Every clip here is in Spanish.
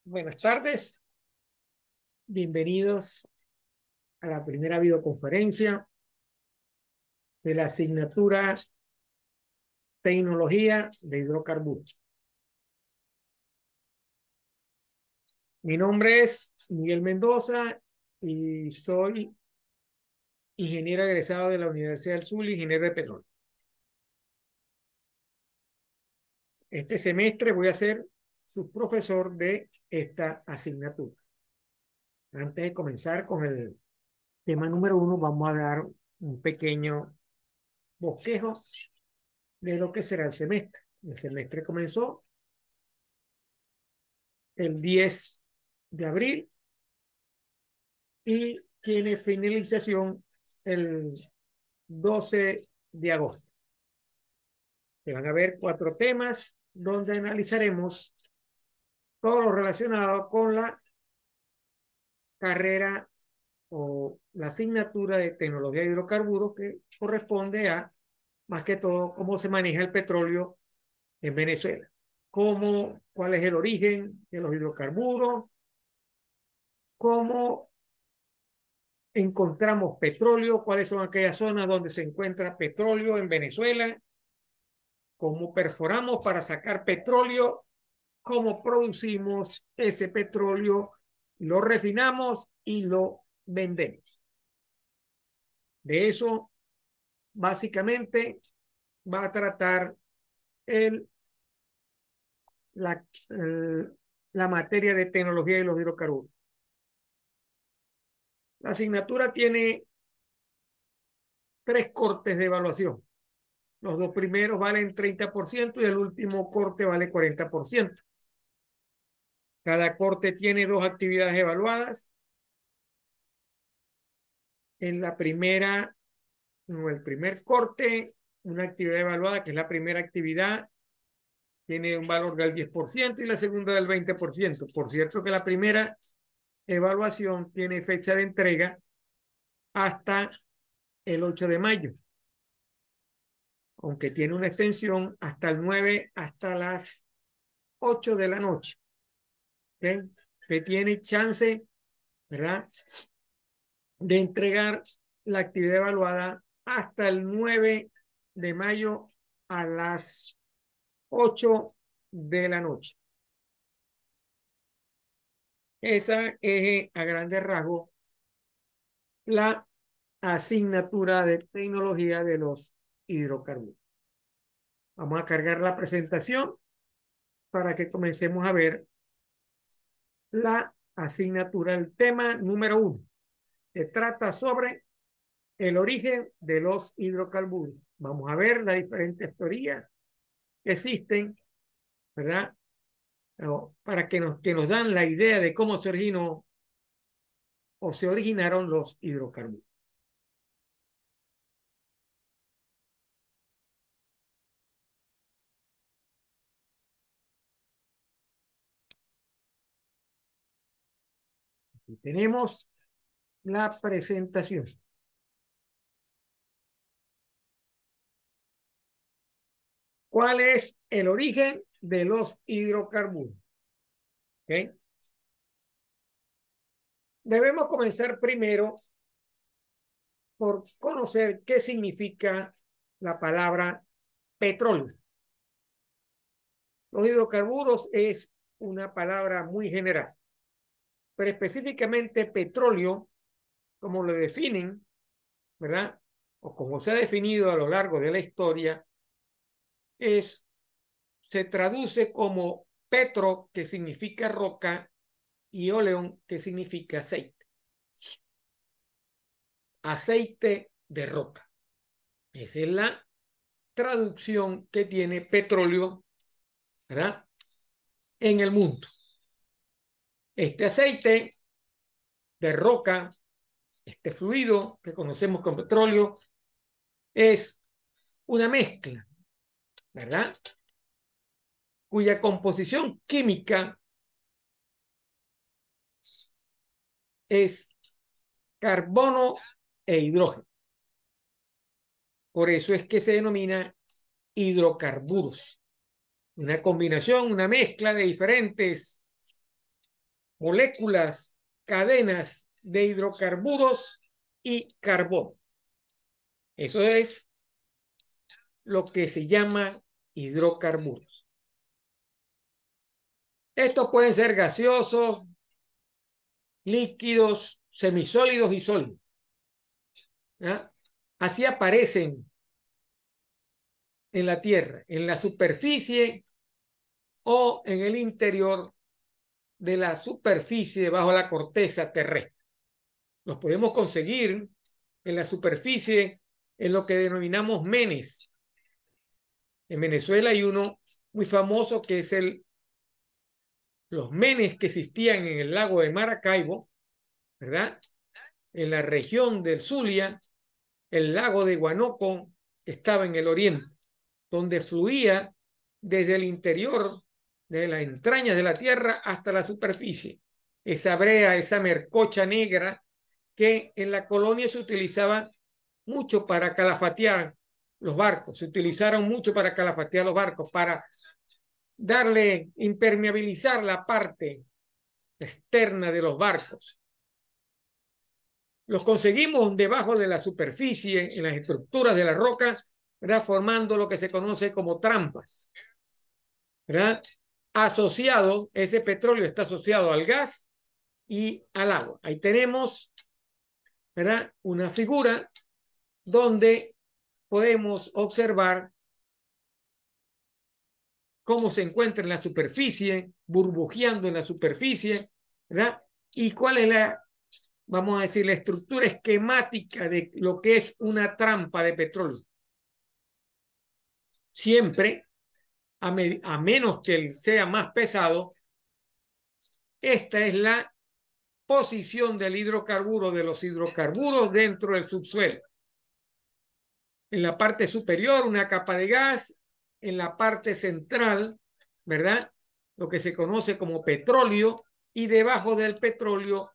Buenas tardes, bienvenidos a la primera videoconferencia de la asignatura Tecnología de Hidrocarburos. Mi nombre es Miguel Mendoza y soy ingeniero egresado de la Universidad del Sur, ingeniero de petróleo. Este semestre voy a ser su profesor de esta asignatura. Antes de comenzar con el tema número 1, vamos a dar un pequeño bosquejo de lo que será el semestre. El semestre comenzó el 10 de abril y tiene finalización el 12 de agosto. Se van a ver 4 temas donde analizaremos todo lo relacionado con la carrera o la asignatura de tecnología de hidrocarburos que corresponde a, más que todo, cómo se maneja el petróleo en Venezuela. Cuál es el origen de los hidrocarburos, cómo encontramos petróleo, cuáles son aquellas zonas donde se encuentra petróleo en Venezuela, cómo perforamos para sacar petróleo, cómo producimos ese petróleo, lo refinamos y lo vendemos. De eso, básicamente, va a tratar el, la, la materia de tecnología de los hidrocarburos. La asignatura tiene 3 cortes de evaluación. Los 2 primeros valen 30% y el último corte vale 40%. Cada corte tiene 2 actividades evaluadas. En la primera, en el primer corte, una actividad evaluada, que es la primera actividad, tiene un valor del 10% y la segunda del 20%. Por cierto que la primera evaluación tiene fecha de entrega hasta el 8 de mayo, aunque tiene una extensión hasta el 9, hasta las 8 de la noche. ¿Okay? Que tiene chance, ¿verdad?, de entregar la actividad evaluada hasta el 9 de mayo a las 8 de la noche. Esa es, a grandes rasgos, la asignatura de tecnología de los hidrocarburos. Vamos a cargar la presentación para que comencemos a ver la asignatura. El tema número 1 se trata sobre el origen de los hidrocarburos. Vamos a ver las diferentes teorías que existen, ¿verdad? Para que nos dan la idea de cómo se originó o se originaron los hidrocarburos. Aquí tenemos la presentación. ¿Cuál es el origen de los hidrocarburos? ¿Okay? Debemos comenzar primero por conocer qué significa la palabra petróleo. Los hidrocarburos es una palabra muy general, pero específicamente petróleo, como lo definen, ¿verdad?, o como se ha definido a lo largo de la historia, se traduce como petro, que significa roca, y oleón, que significa aceite. Aceite de roca. Esa es la traducción que tiene petróleo, ¿verdad?, en el mundo. Este aceite de roca, este fluido que conocemos como petróleo, es una mezcla, ¿verdad?, cuya composición química es carbono e hidrógeno. Por eso es que se denomina hidrocarburos. Una combinación, una mezcla de diferentes moléculas, cadenas de hidrocarburos y carbón. Eso es lo que se llama hidrocarburos. Estos pueden ser gaseosos, líquidos, semisólidos y sólidos. ¿Ya? Así aparecen en la Tierra, en la superficie o en el interior de la superficie bajo la corteza terrestre. Los podemos conseguir en la superficie en lo que denominamos menes. En Venezuela hay uno muy famoso que es los menes que existían en el lago de Maracaibo, ¿verdad? En la región del Zulia, el lago de Guanoco estaba en el oriente, donde fluía desde el interior de las entrañas de la tierra hasta la superficie. Esa brea, esa mercocha negra que en la colonia se utilizaba mucho para calafatear los barcos, se utilizaron mucho para calafatear los barcos, para darle, impermeabilizar la parte externa de los barcos. Los conseguimos debajo de la superficie, en las estructuras de las rocas, ¿verdad? Formando lo que se conoce como trampas, ¿verdad? Asociado, ese petróleo está asociado al gas y al agua. Ahí tenemos, ¿verdad? Una figura donde podemos observar cómo se encuentra en la superficie, burbujeando en la superficie, ¿verdad? Y cuál es la, vamos a decir, la estructura esquemática de lo que es una trampa de petróleo. Siempre, a menos que sea más pesado, esta es la posición del hidrocarburo, de los hidrocarburos dentro del subsuelo. En la parte superior, una capa de gas, en la parte central, ¿verdad? Lo que se conoce como petróleo, y debajo del petróleo,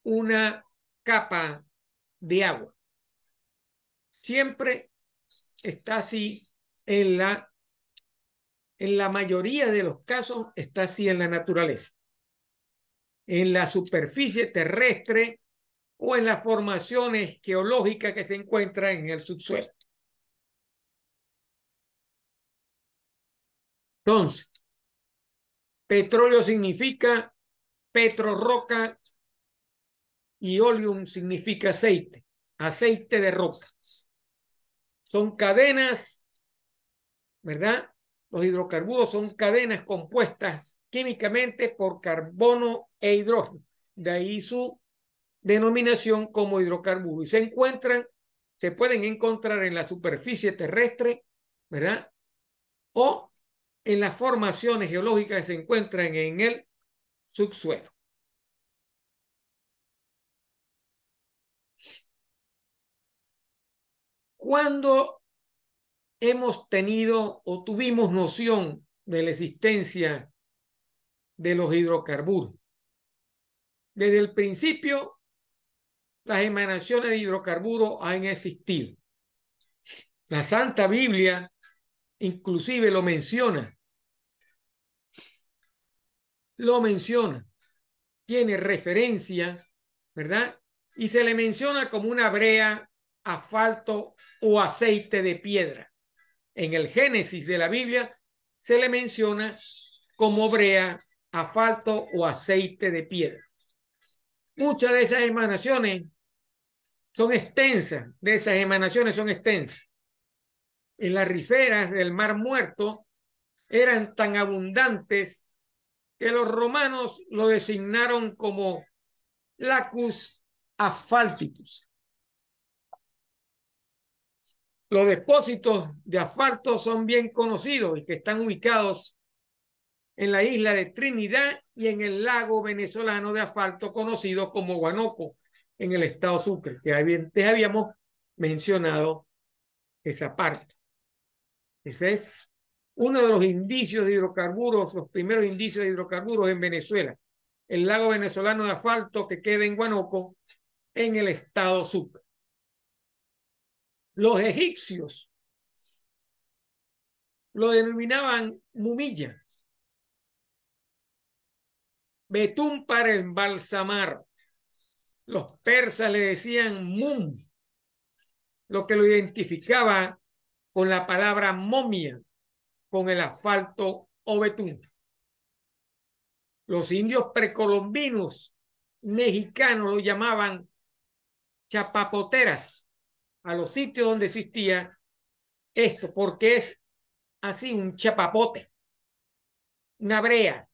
una capa de agua. Siempre está así en la mayoría de los casos, está así en la naturaleza. En la superficie terrestre o en las formaciones geológicas que se encuentran en el subsuelo. Entonces, petróleo significa petrorroca y oleum significa aceite, aceite de roca. Son cadenas, ¿verdad? Los hidrocarburos son cadenas compuestas químicamente por carbono e hidrógeno. De ahí su denominación como hidrocarburo. Y se pueden encontrar en la superficie terrestre, ¿verdad? O en las formaciones geológicas que se encuentran en el subsuelo. Cuando hemos tenido o tuvimos noción de la existencia de los hidrocarburos, desde el principio las emanaciones de hidrocarburos han existido. La Santa Biblia inclusive lo menciona, tiene referencia, ¿verdad? Y se le menciona como una brea, asfalto o aceite de piedra. En el Génesis de la Biblia se le menciona como brea, asfalto o aceite de piedra. Muchas de esas emanaciones son extensas, En las riferas del Mar Muerto eran tan abundantes que los romanos lo designaron como lacus asphalticus. Los depósitos de asfalto son bien conocidos y que están ubicados en la isla de Trinidad y en el lago venezolano de asfalto conocido como Guanoco, en el estado Sucre, que antes habíamos mencionado esa parte. Ese es uno de los indicios de hidrocarburos, los primeros indicios de hidrocarburos en Venezuela. El lago venezolano de asfalto que queda en Guanoco, en el estado Sucre. Los egipcios lo denominaban mumilla. betún para embalsamar. Los persas le decían mum, lo que lo identificaba con la palabra momia, con el asfalto o betún. Los indios precolombinos mexicanos lo llamaban chapapoteras a los sitios donde existía esto, porque es así un chapapote, una brea.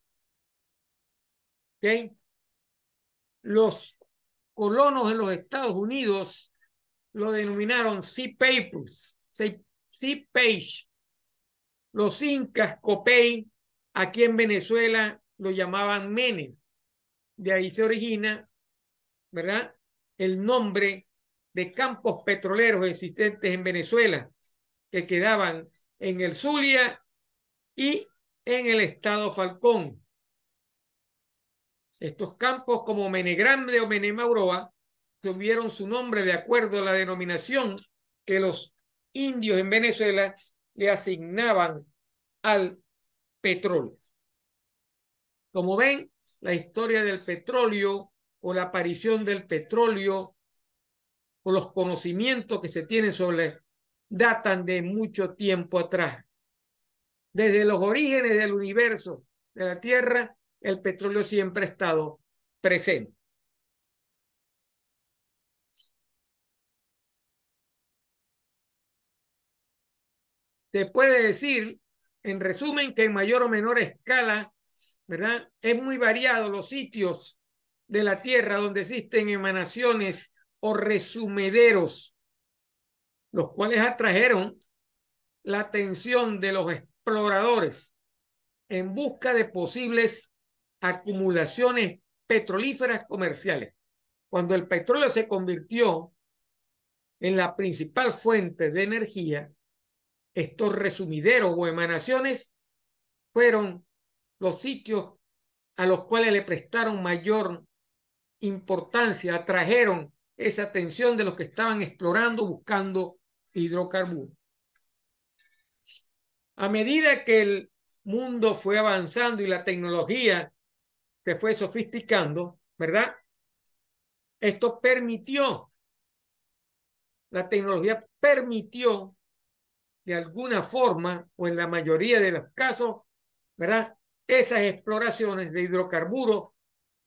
¿Okay? Los colonos en los Estados Unidos lo denominaron sea papers, sea page. Los incas, copey, aquí en Venezuela lo llamaban mene. De ahí se origina, ¿verdad?, el nombre de campos petroleros existentes en Venezuela, que quedaban en el Zulia y en el estado Falcón. Estos campos, como Mene Grande o Mene Mauroa, tuvieron su nombre de acuerdo a la denominación que los indios en Venezuela le asignaban al petróleo. Como ven, la historia del petróleo o la aparición del petróleo o los conocimientos que se tienen sobre datan de mucho tiempo atrás. Desde los orígenes del universo, de la Tierra, el petróleo siempre ha estado presente. Se puede decir, en resumen, que en mayor o menor escala, ¿verdad?, es muy variado los sitios de la Tierra donde existen emanaciones o resumederos, los cuales atrajeron la atención de los exploradores en busca de posibles acumulaciones petrolíferas comerciales. Cuando el petróleo se convirtió en la principal fuente de energía, estos resumideros o emanaciones fueron los sitios a los cuales le prestaron mayor importancia, atrajeron esa atención de los que estaban explorando, buscando hidrocarburos. A medida que el mundo fue avanzando y la tecnología se fue sofisticando, ¿verdad?, esto permitió, la tecnología permitió de alguna forma, o en la mayoría de los casos, ¿verdad?, esas exploraciones de hidrocarburos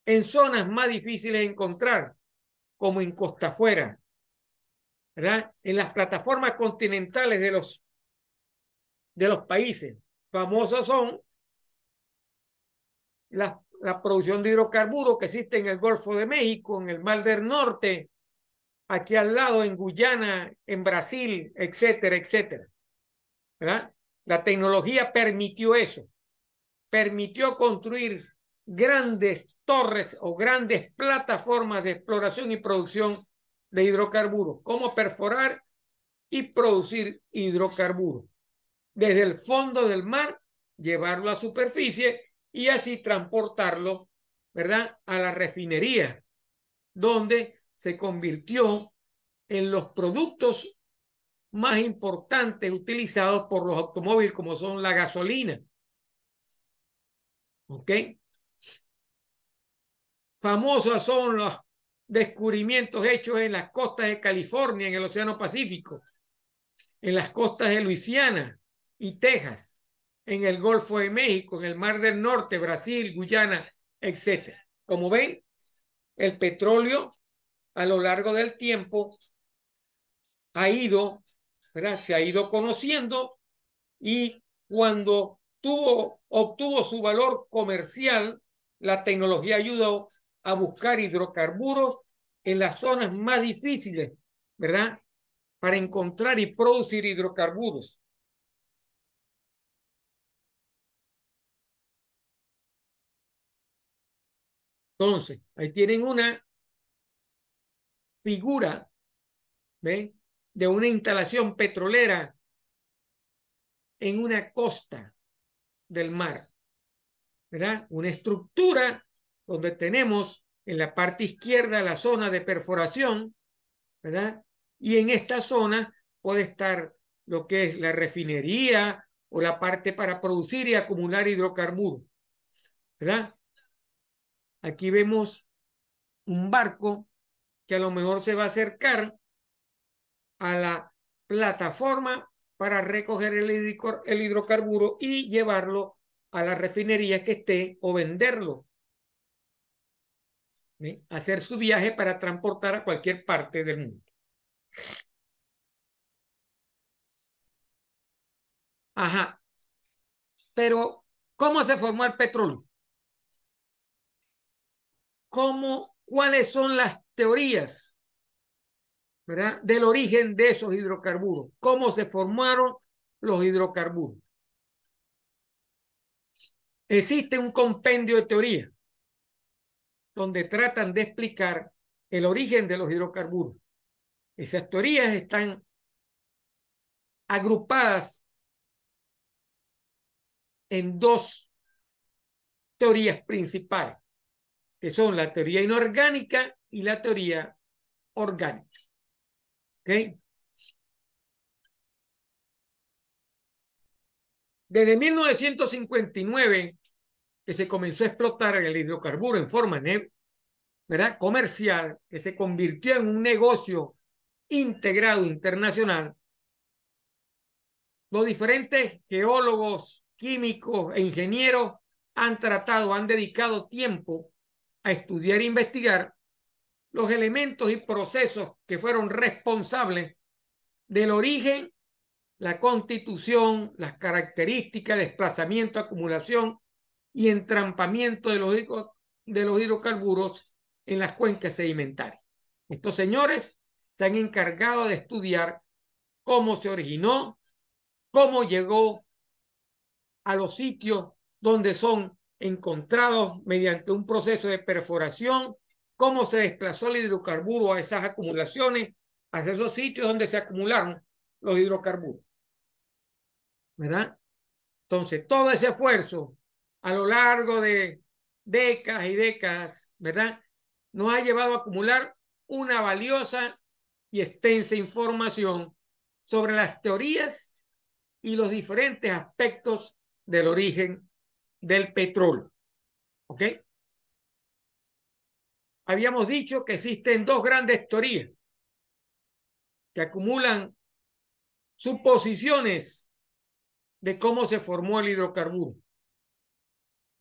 en zonas más difíciles de encontrar, como en costa afuera, ¿verdad?, en las plataformas continentales de los países. Famosas son la producción de hidrocarburos que existe en el Golfo de México, en el Mar del Norte, aquí al lado en Guyana, en Brasil, etcétera, etcétera, ¿verdad? La tecnología permitió eso, permitió construir grandes torres o grandes plataformas de exploración y producción de hidrocarburos, como perforar y producir hidrocarburos. Desde el fondo del mar, llevarlo a superficie y así transportarlo, ¿verdad?, a la refinería, donde se convirtió en los productos más importantes utilizados por los automóviles, como son la gasolina. ¿Ok? Famosos son los descubrimientos hechos en las costas de California, en el Océano Pacífico, en las costas de Luisiana y Texas, en el Golfo de México, en el Mar del Norte, Brasil, Guyana, etc. Como ven, el petróleo a lo largo del tiempo ha ido, ¿verdad?, se ha ido conociendo, y cuando obtuvo su valor comercial, la tecnología ayudó a buscar hidrocarburos en las zonas más difíciles, ¿verdad?, para encontrar y producir hidrocarburos. Entonces, ahí tienen una figura, ¿ven?, de una instalación petrolera en una costa del mar, ¿verdad? Una estructura donde tenemos en la parte izquierda la zona de perforación, ¿verdad? Y en esta zona puede estar lo que es la refinería o la parte para producir y acumular hidrocarburos, ¿verdad? aquí vemos un barco que a lo mejor se va a acercar a la plataforma para recoger el hidrocarburo y llevarlo a la refinería que esté o venderlo. ¿Sí? Hacer su viaje para transportar a cualquier parte del mundo. Ajá. Pero, ¿cómo se formó el petróleo? ¿Cuáles son las teorías, ¿verdad?, del origen de esos hidrocarburos? ¿Cómo se formaron los hidrocarburos? Existe un compendio de teorías donde tratan de explicar el origen de los hidrocarburos. Esas teorías están agrupadas en dos teorías principales, que son la teoría inorgánica y la teoría orgánica. ¿Okay? Desde 1959, que se comenzó a explotar el hidrocarburo en forma, ¿verdad?, comercial, que se convirtió en un negocio integrado internacional, los diferentes geólogos, químicos e ingenieros han dedicado tiempo a estudiar e investigar los elementos y procesos que fueron responsables del origen, la constitución, las características, desplazamiento, acumulación y entrampamiento de los hidrocarburos en las cuencas sedimentarias. Estos señores se han encargado de estudiar cómo se originó, cómo llegó a los sitios donde son encontrados mediante un proceso de perforación, cómo se desplazó el hidrocarburo a esas acumulaciones, hacia esos sitios donde se acumularon los hidrocarburos, ¿verdad? Entonces, todo ese esfuerzo a lo largo de décadas y décadas, ¿verdad?, nos ha llevado a acumular una valiosa y extensa información sobre las teorías y los diferentes aspectos del origen del petróleo. ¿Ok? Habíamos dicho que existen dos grandes teorías que acumulan suposiciones de cómo se formó el hidrocarburo.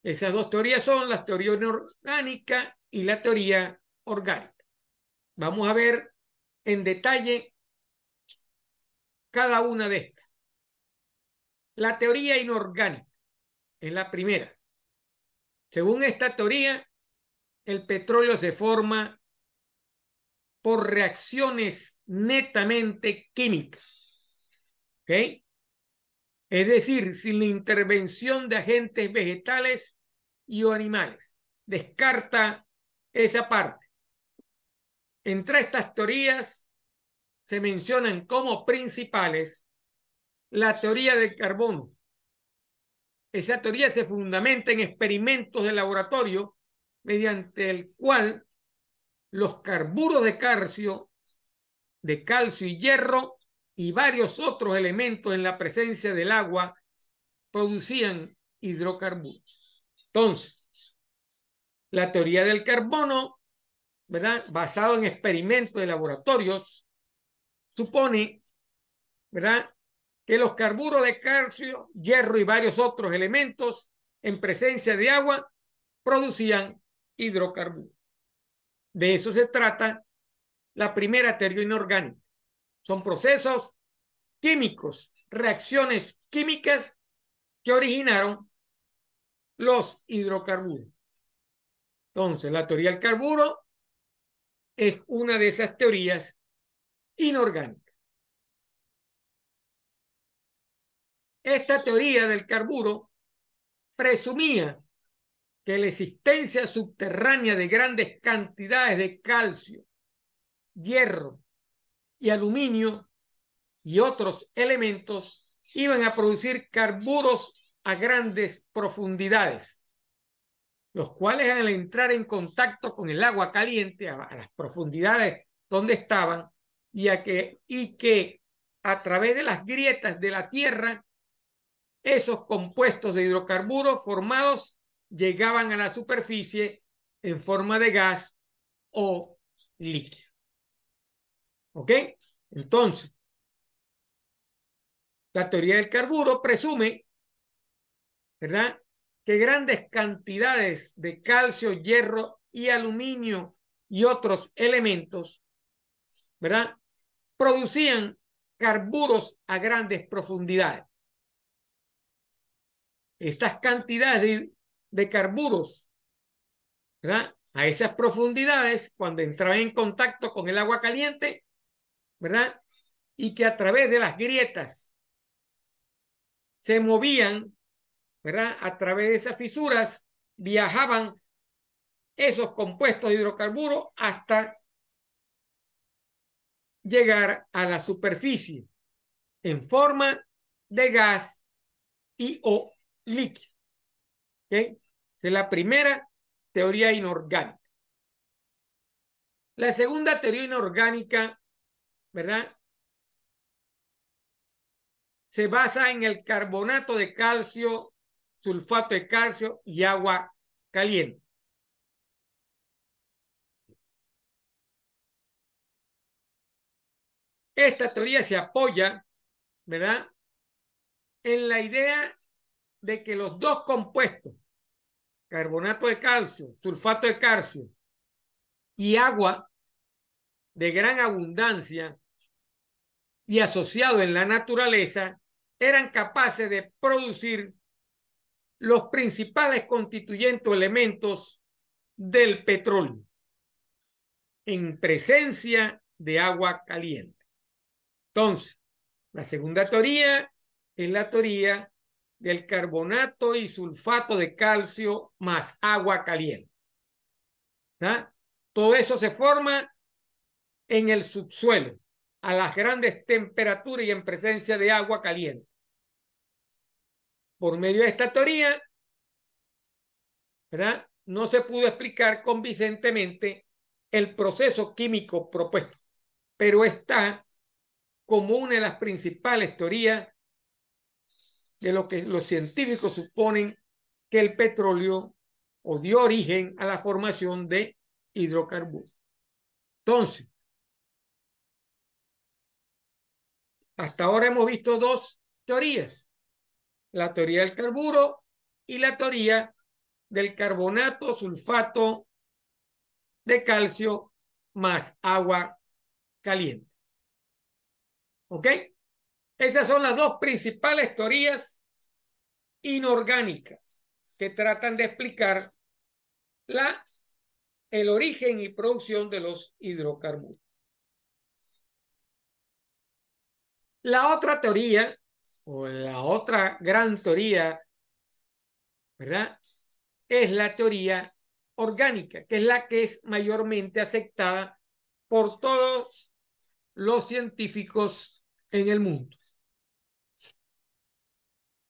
Esas dos teorías son la teoría inorgánica y la teoría orgánica. Vamos a ver en detalle cada una de estas. La teoría inorgánica es la primera. Según esta teoría, el petróleo se forma por reacciones netamente químicas. ¿Ok? Es decir, sin la intervención de agentes vegetales y o animales. Descarta esa parte. Entre estas teorías se mencionan como principales la teoría del carbono. Esa teoría se fundamenta en experimentos de laboratorio mediante el cual los carburos de calcio y hierro y varios otros elementos en la presencia del agua producían hidrocarburos. Entonces, la teoría del carbono, ¿verdad?, basado en experimentos de laboratorios, supone, ¿verdad?, que los carburos de calcio, hierro y varios otros elementos en presencia de agua producían hidrocarburos. De eso se trata la primera teoría inorgánica. Son procesos químicos, reacciones químicas que originaron los hidrocarburos. Entonces, la teoría del carburo es una de esas teorías inorgánicas. Esta teoría del carburo presumía que la existencia subterránea de grandes cantidades de calcio, hierro y aluminio y otros elementos iban a producir carburos a grandes profundidades, los cuales al entrar en contacto con el agua caliente a las profundidades donde estaban y que a través de las grietas de la tierra esos compuestos de hidrocarburos formados llegaban a la superficie en forma de gas o líquido. ¿Ok? Entonces, la teoría del carburo presume, ¿verdad?, que grandes cantidades de calcio, hierro y aluminio y otros elementos, ¿verdad?, producían carburos a grandes profundidades. Estas cantidades de carburos, ¿verdad?, a esas profundidades, cuando entraban en contacto con el agua caliente, ¿verdad?, y que a través de las grietas se movían, ¿verdad?, a través de esas fisuras, viajaban esos compuestos de hidrocarburos hasta llegar a la superficie en forma de gas y o líquido. ¿Okay? Esa es la primera teoría inorgánica. La segunda teoría inorgánica, ¿verdad?, se basa en el carbonato de calcio, sulfato de calcio y agua caliente. Esta teoría se apoya, ¿verdad?, en la idea de que los dos compuestos, carbonato de calcio, sulfato de calcio y agua de gran abundancia y asociado en la naturaleza, eran capaces de producir los principales constituyentes o elementos del petróleo en presencia de agua caliente. Entonces, la segunda teoría es la teoría del carbonato y sulfato de calcio más agua caliente. ¿Ah? Todo eso se forma en el subsuelo a las grandes temperaturas y en presencia de agua caliente. Por medio de esta teoría, ¿verdad?, no se pudo explicar convincentemente el proceso químico propuesto, pero está como una de las principales teorías de lo que los científicos suponen que el petróleo o dio origen a la formación de hidrocarburos. Entonces, hasta ahora hemos visto dos teorías: la teoría del carburo y la teoría del carbonato, sulfato de calcio más agua caliente. ¿Ok? Esas son las dos principales teorías inorgánicas que tratan de explicar el origen y producción de los hidrocarburos. La otra teoría, o la otra gran teoría, ¿verdad?, es la teoría orgánica, que es la que es mayormente aceptada por todos los científicos en el mundo.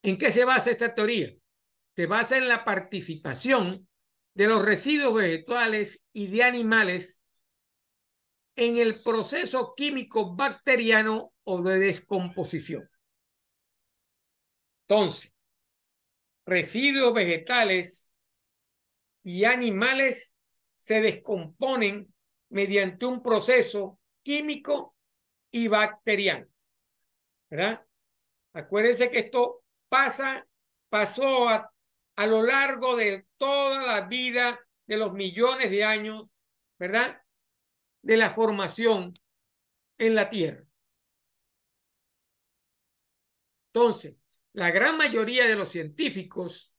¿En qué se basa esta teoría? Se basa en la participación de los residuos vegetales y de animales en el proceso químico bacteriano o de descomposición. Entonces, residuos vegetales y animales se descomponen mediante un proceso químico y bacteriano, ¿verdad? Acuérdense que esto pasó a lo largo de toda la vida de los millones de años, ¿verdad?, de la formación en la Tierra. Entonces, la gran mayoría de los científicos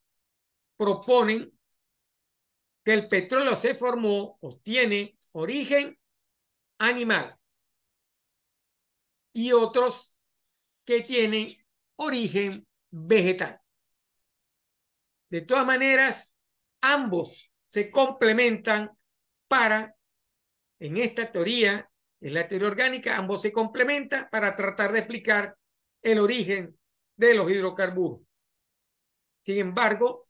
proponen que el petróleo se formó o tiene origen animal y otros que tienen origen vegetal. De todas maneras, ambos se complementan para, en esta teoría, en la teoría orgánica, ambos se complementan para tratar de explicar el origen de los hidrocarburos. Sin embargo,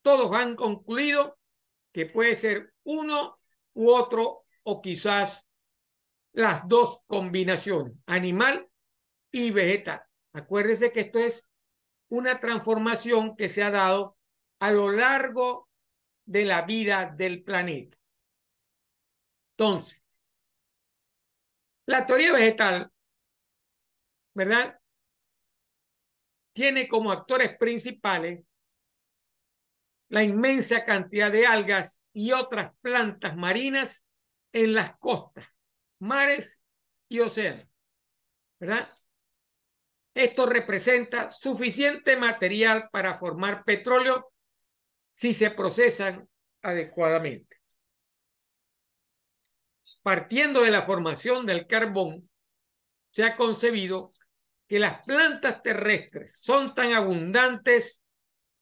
todos han concluido que puede ser uno u otro o quizás las dos combinaciones, animal y vegetal. Acuérdense que esto es una transformación que se ha dado a lo largo de la vida del planeta. Entonces, la teoría vegetal, ¿verdad?, tiene como actores principales la inmensa cantidad de algas y otras plantas marinas en las costas, mares y océanos, ¿verdad? Esto representa suficiente material para formar petróleo si se procesan adecuadamente. Partiendo de la formación del carbón, se ha concebido que las plantas terrestres son tan abundantes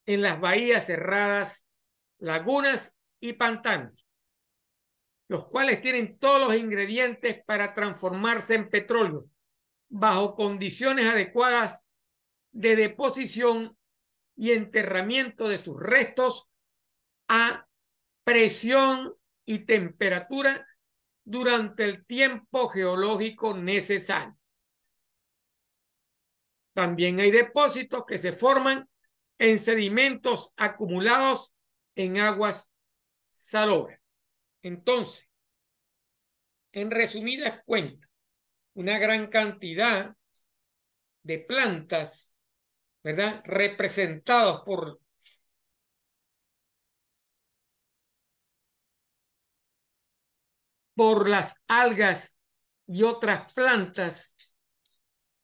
en las bahías cerradas, lagunas y pantanos, los cuales tienen todos los ingredientes para transformarse en petróleo bajo condiciones adecuadas de deposición y enterramiento de sus restos a presión y temperatura durante el tiempo geológico necesario. También hay depósitos que se forman en sedimentos acumulados en aguas salobres. Entonces, en resumidas cuentas, una gran cantidad de plantas, ¿verdad?, representados por las algas y otras plantas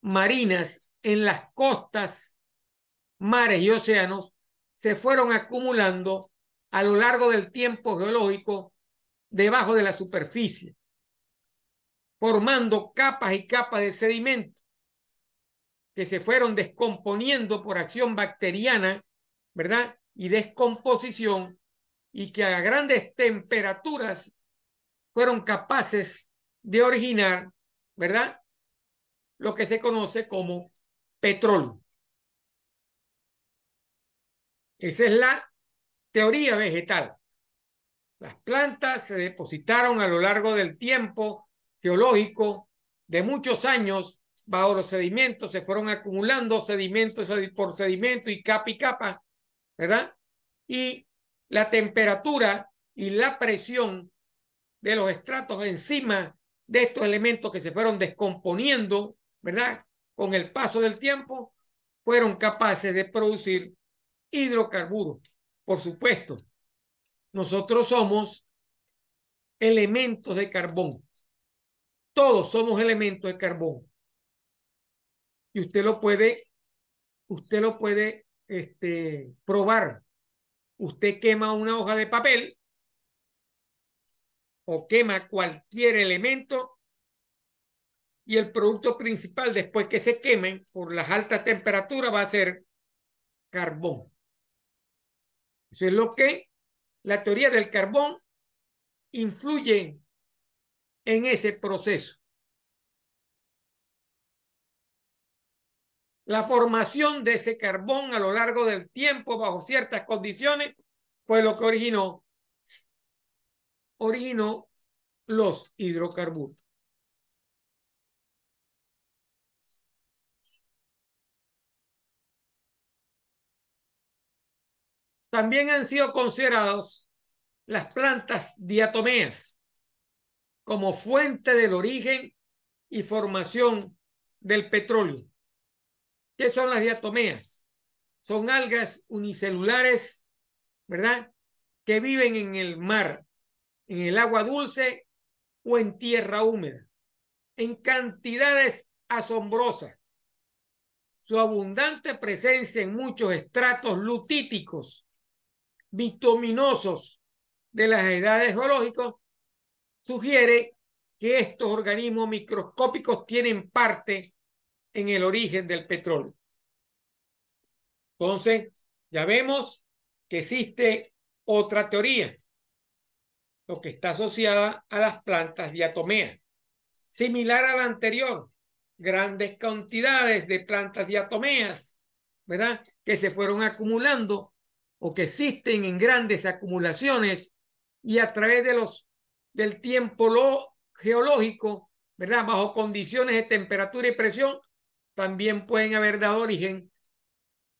marinas en las costas, mares y océanos, se fueron acumulando a lo largo del tiempo geológico debajo de la superficie, formando capas y capas de sedimento que se fueron descomponiendo por acción bacteriana, ¿verdad?, y descomposición, y que a grandes temperaturas fueron capaces de originar, ¿verdad?, lo que se conoce como petróleo. Esa es la teoría vegetal. Las plantas se depositaron a lo largo del tiempo geológico de muchos años bajo los sedimentos, se fueron acumulando sedimentos por sedimento y capa, ¿verdad? Y la temperatura y la presión de los estratos encima de estos elementos que se fueron descomponiendo, ¿verdad?, con el paso del tiempo, fueron capaces de producir hidrocarburos. Por supuesto, nosotros somos elementos de carbón. Todos somos elementos de carbón. Y usted lo puede probar. Usted quema una hoja de papel o quema cualquier elemento y el producto principal después que se quemen por las altas temperaturas va a ser carbón. Eso es lo que la teoría del carbón influye en ese proceso. La formación de ese carbón a lo largo del tiempo bajo ciertas condiciones fue lo que originó los hidrocarburos. También han sido considerados las plantas diatomeas como fuente del origen y formación del petróleo. ¿Qué son las diatomeas? Son algas unicelulares, ¿verdad?, que viven en el mar, en el agua dulce o en tierra húmeda, en cantidades asombrosas. Su abundante presencia en muchos estratos lutíticos, bituminosos de las edades geológicas sugiere que estos organismos microscópicos tienen parte en el origen del petróleo. Entonces, ya vemos que existe otra teoría, lo que está asociada a las plantas diatomeas, similar a la anterior, grandes cantidades de plantas diatomeas, ¿verdad?, que se fueron acumulando o que existen en grandes acumulaciones y a través del tiempo geológico, ¿verdad?, bajo condiciones de temperatura y presión, también pueden haber dado origen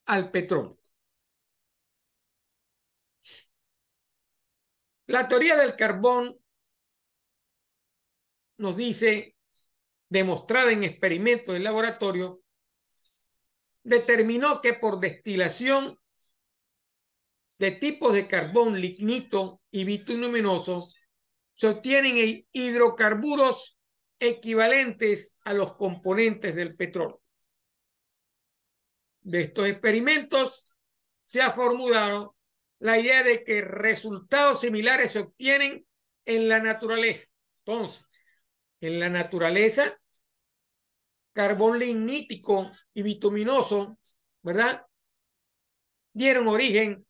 al petróleo. La teoría del carbón nos dice, demostrada en experimentos de laboratorio, determinó que por destilación de tipos de carbón lignito y bituminoso se obtienen hidrocarburos equivalentes a los componentes del petróleo. De estos experimentos se ha formulado la idea de que resultados similares se obtienen en la naturaleza. Entonces, en la naturaleza, carbón lignítico y bituminoso, ¿verdad?, dieron origen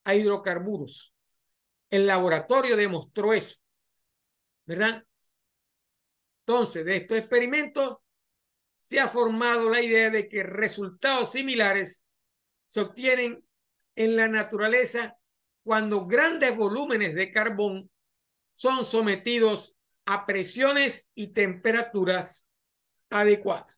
a hidrocarburos. El laboratorio demostró eso, ¿verdad? Entonces, de estos experimentos se ha formado la idea de que resultados similares se obtienen en la naturaleza cuando grandes volúmenes de carbón son sometidos a presiones y temperaturas adecuadas.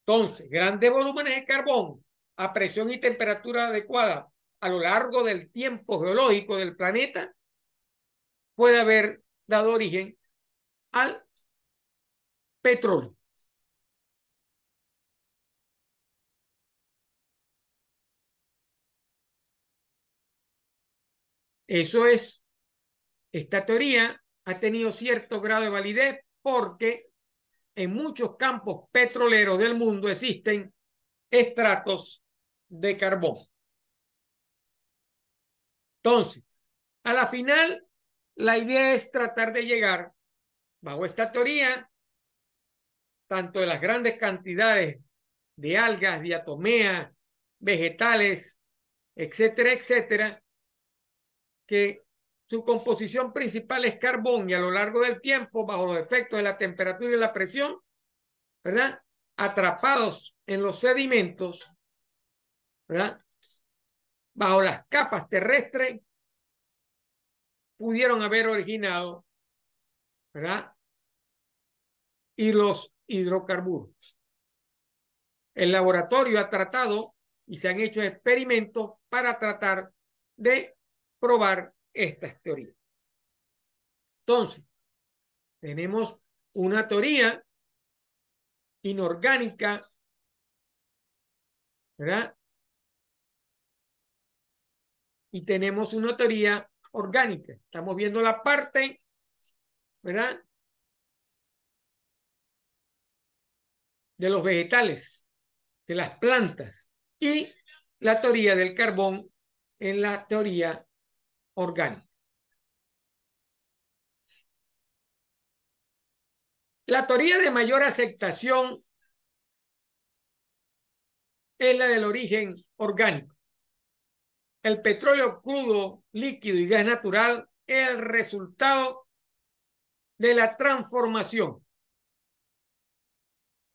Entonces, grandes volúmenes de carbón a presión y temperatura adecuada a lo largo del tiempo geológico del planeta puede haber dado origen al petróleo. Eso es, esta teoría ha tenido cierto grado de validez porque en muchos campos petroleros del mundo existen estratos de carbón. Entonces, a la final, la idea es tratar de llegar, bajo esta teoría, tanto de las grandes cantidades de algas, diatomeas, vegetales, etcétera, etcétera, que su composición principal es carbón y a lo largo del tiempo, bajo los efectos de la temperatura y la presión, ¿verdad?, atrapados en los sedimentos, ¿verdad?, bajo las capas terrestres, pudieron haber originado, ¿verdad?, y los hidrocarburos. El laboratorio ha tratado y se han hecho experimentos para tratar de probar estas teorías. Entonces, tenemos una teoría inorgánica, ¿verdad?, y tenemos una teoría orgánica. Estamos viendo la parte, ¿verdad?, de los vegetales, de las plantas, y la teoría del carbón en la teoría orgánica. La teoría de mayor aceptación es la del origen orgánico. El petróleo crudo, líquido y gas natural es el resultado de la transformación.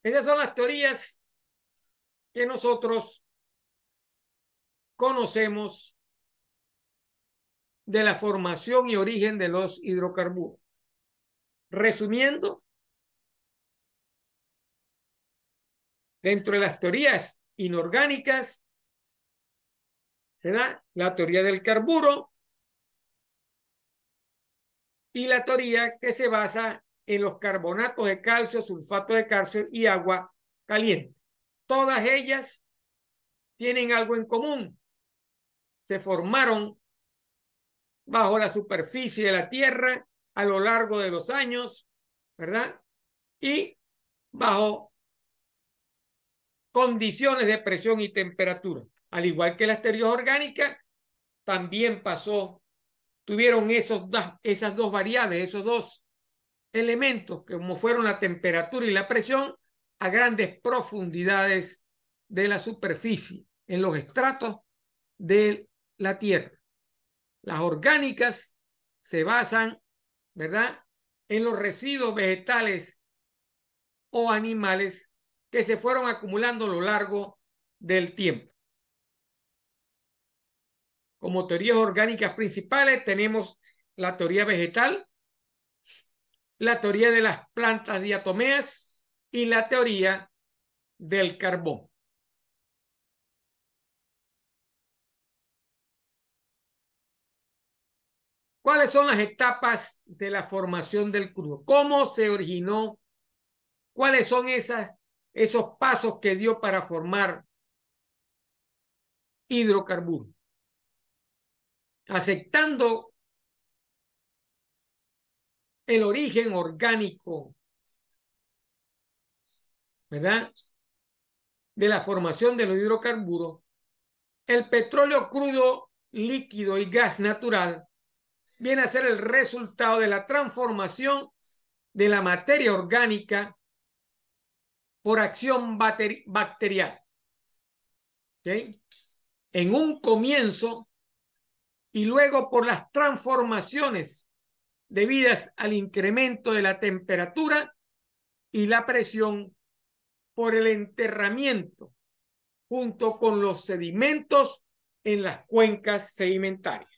Esas son las teorías que nosotros conocemos de la formación y origen de los hidrocarburos. Resumiendo, dentro de las teorías inorgánicas, ¿verdad?, la teoría del carburo y la teoría que se basa en los carbonatos de calcio, sulfato de calcio y agua caliente. Todas ellas tienen algo en común. Se formaron bajo la superficie de la Tierra a lo largo de los años, ¿verdad?, y bajo condiciones de presión y temperatura. Al igual que las teorías orgánicas, también tuvieron esas dos variables, esos dos elementos, como fueron la temperatura y la presión, a grandes profundidades de la superficie, en los estratos de la Tierra. Las orgánicas se basan, ¿verdad?, en los residuos vegetales o animales que se fueron acumulando a lo largo del tiempo. Como teorías orgánicas principales tenemos la teoría vegetal, la teoría de las plantas diatomeas y la teoría del carbón. ¿Cuáles son las etapas de la formación del crudo? ¿Cómo se originó? ¿Cuáles son esos pasos que dio para formar hidrocarburos? Aceptando el origen orgánico, ¿verdad?, de la formación de los hidrocarburos, el petróleo crudo, líquido y gas natural viene a ser el resultado de la transformación de la materia orgánica por acción bacterial. ¿Okay? En un comienzo y luego por las transformaciones debidas al incremento de la temperatura y la presión por el enterramiento junto con los sedimentos en las cuencas sedimentarias.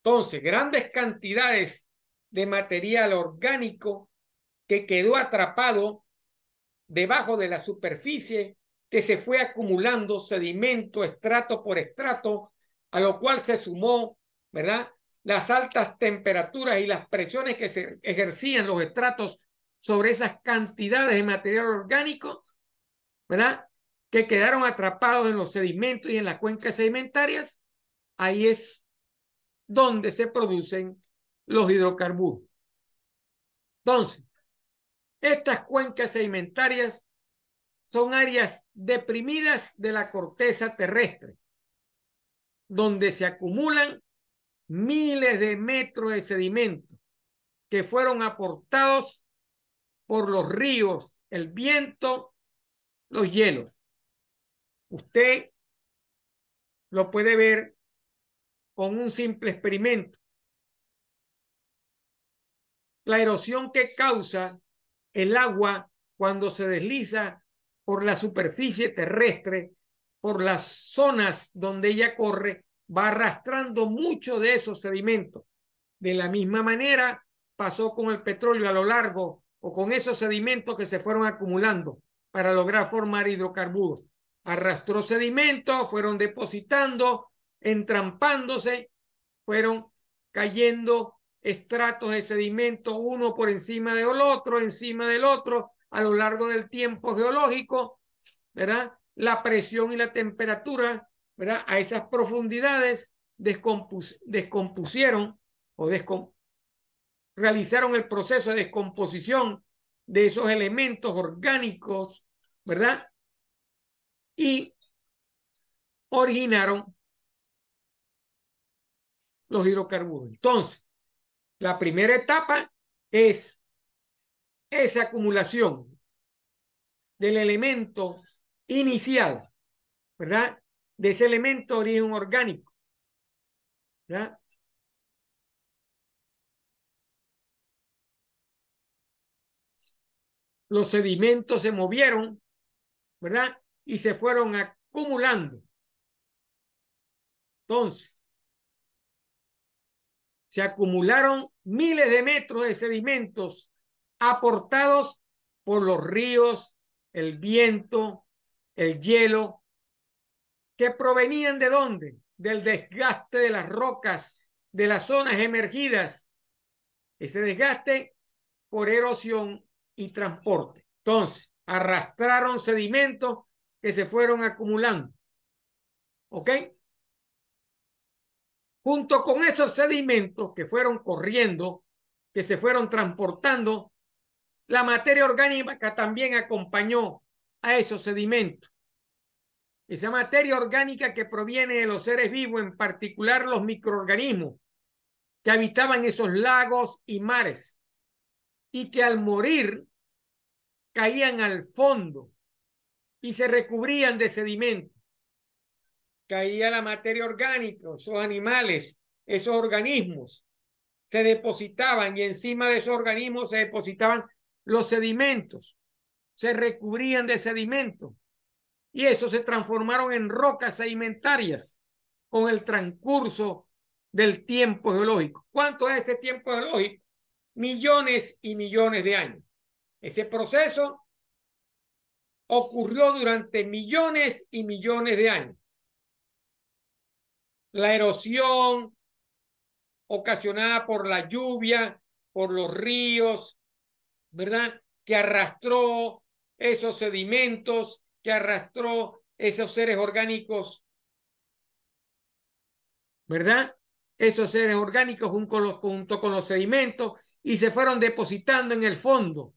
Entonces, grandes cantidades de material orgánico que quedó atrapado debajo de la superficie, que se fue acumulando sedimento, estrato por estrato, a lo cual se sumó, ¿verdad?, las altas temperaturas y las presiones que se ejercían los estratos sobre esas cantidades de material orgánico, ¿verdad?, que quedaron atrapados en los sedimentos y en las cuencas sedimentarias. Ahí es donde se producen los hidrocarburos. Entonces, estas cuencas sedimentarias son áreas deprimidas de la corteza terrestre, donde se acumulan miles de metros de sedimento que fueron aportados por los ríos, el viento, los hielos. Usted lo puede ver con un simple experimento. La erosión que causa el agua cuando se desliza por la superficie terrestre, por las zonas donde ella corre, va arrastrando mucho de esos sedimentos. De la misma manera pasó con el petróleo a lo largo, o con esos sedimentos que se fueron acumulando para lograr formar hidrocarburos. Arrastró sedimentos, fueron depositando, entrampándose, fueron cayendo estratos de sedimento uno por encima del otro, a lo largo del tiempo geológico, ¿verdad? La presión y la temperatura, ¿verdad?, a esas profundidades descompusieron o realizaron el proceso de descomposición de esos elementos orgánicos, ¿verdad?, y originaron los hidrocarburos. Entonces, la primera etapa es esa acumulación del elemento inicial, ¿verdad?, de ese elemento de origen orgánico, ¿verdad? Los sedimentos se movieron, ¿verdad?, y se fueron acumulando. Entonces, se acumularon miles de metros de sedimentos aportados por los ríos, el viento, el hielo, que provenían ¿de dónde? Del desgaste de las rocas, de las zonas emergidas. Ese desgaste por erosión y transporte. Entonces, arrastraron sedimentos que se fueron acumulando. ¿Ok? Junto con esos sedimentos que fueron corriendo, que se fueron transportando, la materia orgánica también acompañó a esos sedimentos. Esa materia orgánica que proviene de los seres vivos, en particular los microorganismos que habitaban esos lagos y mares, y que al morir caían al fondo y se recubrían de sedimento. Caía la materia orgánica, esos animales, esos organismos se depositaban, y encima de esos organismos se depositaban los sedimentos, se recubrían de sedimento, y eso se transformaron en rocas sedimentarias con el transcurso del tiempo geológico. ¿Cuánto es ese tiempo geológico? Millones y millones de años. Ese proceso ocurrió durante millones y millones de años. La erosión, ocasionada por la lluvia, por los ríos, ¿verdad? Que arrastró esos sedimentos, que arrastró esos seres orgánicos, ¿verdad? Esos seres orgánicos junto con los sedimentos y se fueron depositando en el fondo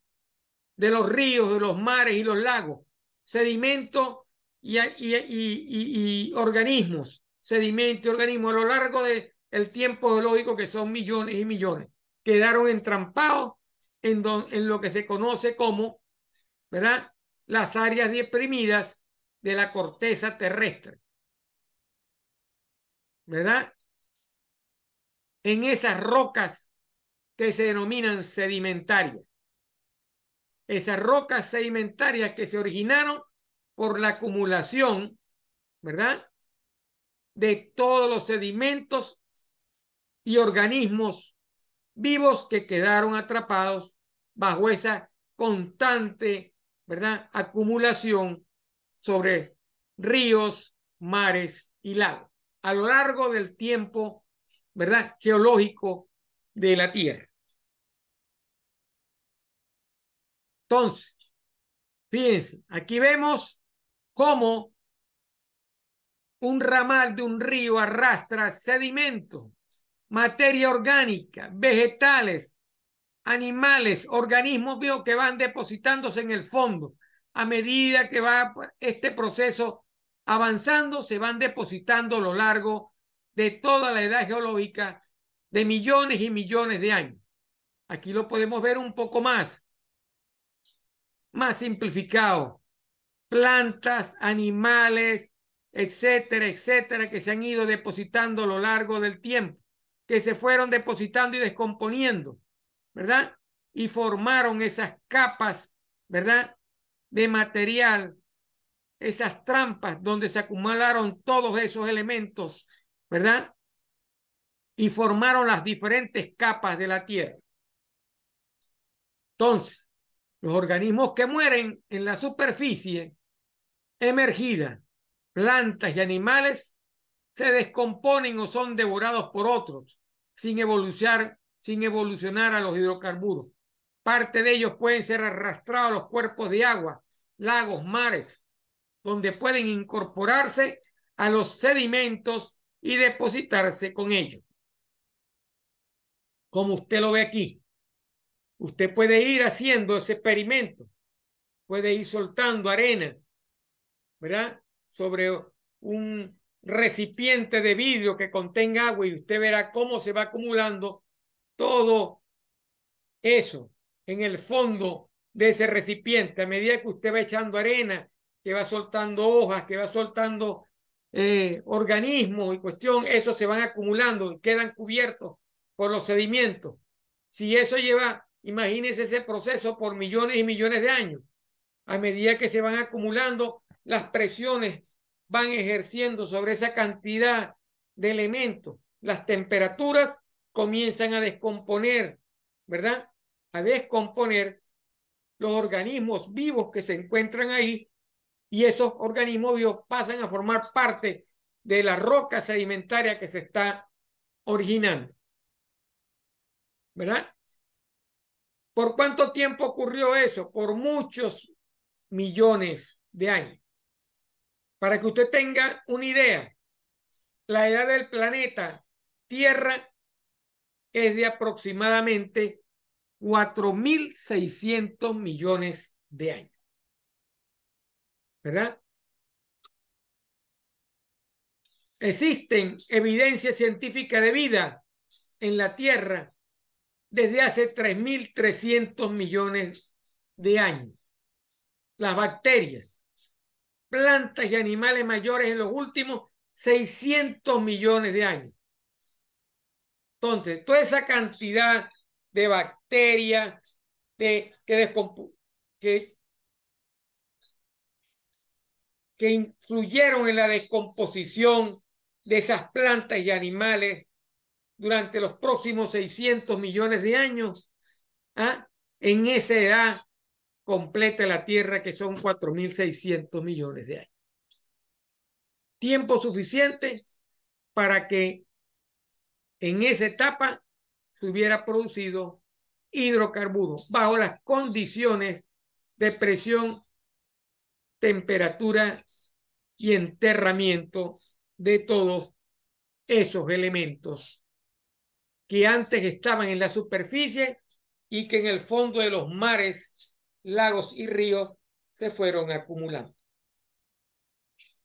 de los ríos, de los mares y los lagos. Sedimentos y organismos, sedimentos y organismos a lo largo del tiempo geológico, que son millones y millones, quedaron entrampados en lo que se conoce como, ¿verdad?, las áreas deprimidas de la corteza terrestre, ¿verdad? En esas rocas que se denominan sedimentarias. Esas rocas sedimentarias que se originaron por la acumulación, ¿verdad?, de todos los sedimentos y organismos vivos que quedaron atrapados bajo esa constante, ¿verdad?, acumulación sobre ríos, mares y lagos a lo largo del tiempo, ¿verdad?, geológico de la Tierra. Entonces, fíjense, aquí vemos cómo un ramal de un río arrastra sedimentos, materia orgánica, vegetales, animales, organismos vivos que van depositándose en el fondo. A medida que va este proceso avanzando, se van depositando a lo largo de toda la edad geológica de millones y millones de años. Aquí lo podemos ver un poco más simplificado. Plantas, animales, etcétera, etcétera, que se han ido depositando a lo largo del tiempo, que se fueron depositando y descomponiendo, ¿verdad? Y formaron esas capas, ¿verdad?, de material, esas trampas donde se acumularon todos esos elementos, ¿verdad? Y formaron las diferentes capas de la Tierra. Entonces, los organismos que mueren en la superficie emergida, plantas y animales, se descomponen o son devorados por otros sin evolucionar a los hidrocarburos. Parte de ellos pueden ser arrastrados a los cuerpos de agua, lagos, mares, donde pueden incorporarse a los sedimentos y depositarse con ellos. Como usted lo ve aquí, usted puede ir haciendo ese experimento, puede ir soltando arena, ¿verdad?, sobre un recipiente de vidrio que contenga agua y usted verá cómo se va acumulando todo eso en el fondo de ese recipiente. A medida que usted va echando arena, que va soltando hojas, que va soltando organismos y cuestión, esos se van acumulando y quedan cubiertos por los sedimentos. Si eso lleva, imagínese ese proceso por millones y millones de años. A medida que se van acumulando, las presiones van ejerciendo sobre esa cantidad de elementos. Las temperaturas comienzan a descomponer, ¿verdad?, a descomponer los organismos vivos que se encuentran ahí, y esos organismos vivos pasan a formar parte de la roca sedimentaria que se está originando, ¿verdad? ¿Por cuánto tiempo ocurrió eso? Por muchos millones de años. Para que usted tenga una idea, la edad del planeta Tierra es de aproximadamente 4.600 millones de años, ¿verdad? Existen evidencias científicas de vida en la Tierra desde hace 3.300 millones de años. Las bacterias, plantas y animales mayores en los últimos 600 millones de años. Entonces, toda esa cantidad de bacterias que influyeron en la descomposición de esas plantas y animales durante los próximos 600 millones de años, ¿ah?, en esa edad completa de la Tierra, que son 4.600 millones de años. Tiempo suficiente para que en esa etapa se hubiera producido hidrocarburos bajo las condiciones de presión, temperatura y enterramiento de todos esos elementos que antes estaban en la superficie y que en el fondo de los mares, lagos y ríos se fueron acumulando.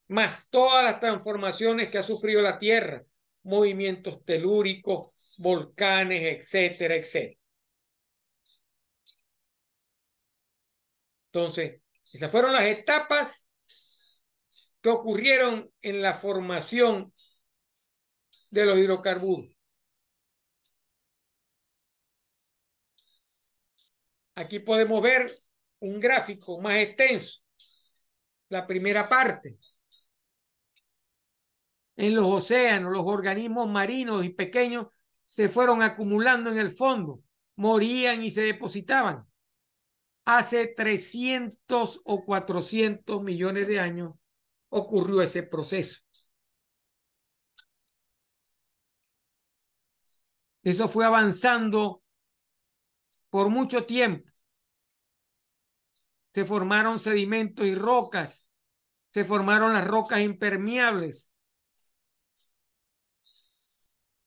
Más todas las transformaciones que ha sufrido la Tierra, movimientos telúricos, volcanes, etcétera, etcétera. Entonces, esas fueron las etapas que ocurrieron en la formación de los hidrocarburos. Aquí podemos ver un gráfico más extenso. La primera parte. En los océanos, los organismos marinos y pequeños se fueron acumulando en el fondo, morían y se depositaban. Hace 300 o 400 millones de años ocurrió ese proceso. Eso fue avanzando por mucho tiempo. Se formaron sedimentos y rocas, se formaron las rocas impermeables,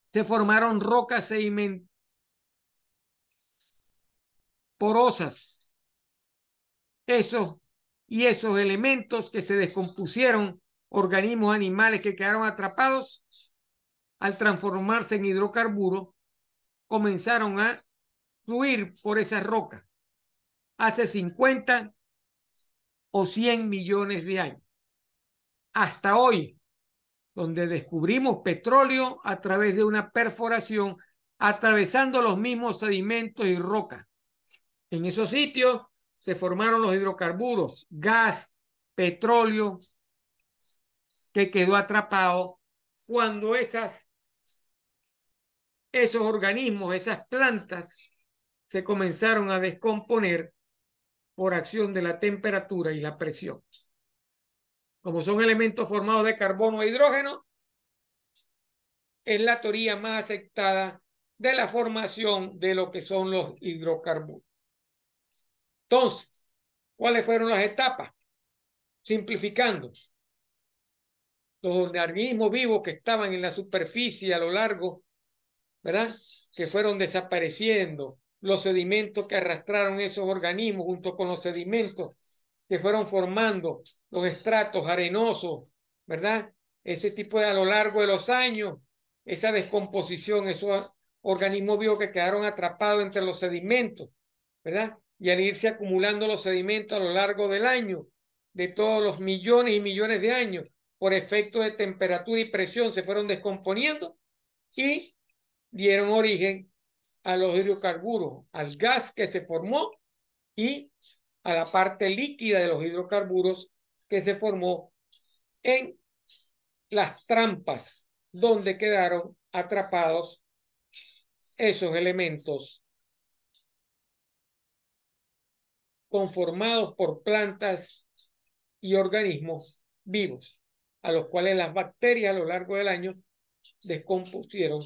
se formaron rocas porosas. Esos elementos que se descompusieron, organismos animales que quedaron atrapados, al transformarse en hidrocarburos, comenzaron a fluir por esas rocas hace 50 o 100 millones de años. Hasta hoy, donde descubrimos petróleo a través de una perforación, atravesando los mismos sedimentos y rocas. En esos sitios se formaron los hidrocarburos, gas, petróleo, que quedó atrapado cuando esos organismos, esas plantas, se comenzaron a descomponer por acción de la temperatura y la presión. Como son elementos formados de carbono e hidrógeno, es la teoría más aceptada de la formación de lo que son los hidrocarburos. Entonces, ¿cuáles fueron las etapas? Simplificando, los organismos vivos que estaban en la superficie a lo largo, ¿verdad?, que fueron desapareciendo, los sedimentos que arrastraron esos organismos junto con los sedimentos que fueron formando los estratos arenosos, ¿verdad? Ese tipo de a lo largo de los años, esa descomposición, esos organismos vivos que quedaron atrapados entre los sedimentos, ¿verdad? Y al irse acumulando los sedimentos a lo largo del año, de todos los millones y millones de años, por efecto de temperatura y presión, se fueron descomponiendo y dieron origen a los hidrocarburos, al gas que se formó y a la parte líquida de los hidrocarburos que se formó en las trampas donde quedaron atrapados esos elementos conformados por plantas y organismos vivos, a los cuales las bacterias a lo largo del año descompusieron,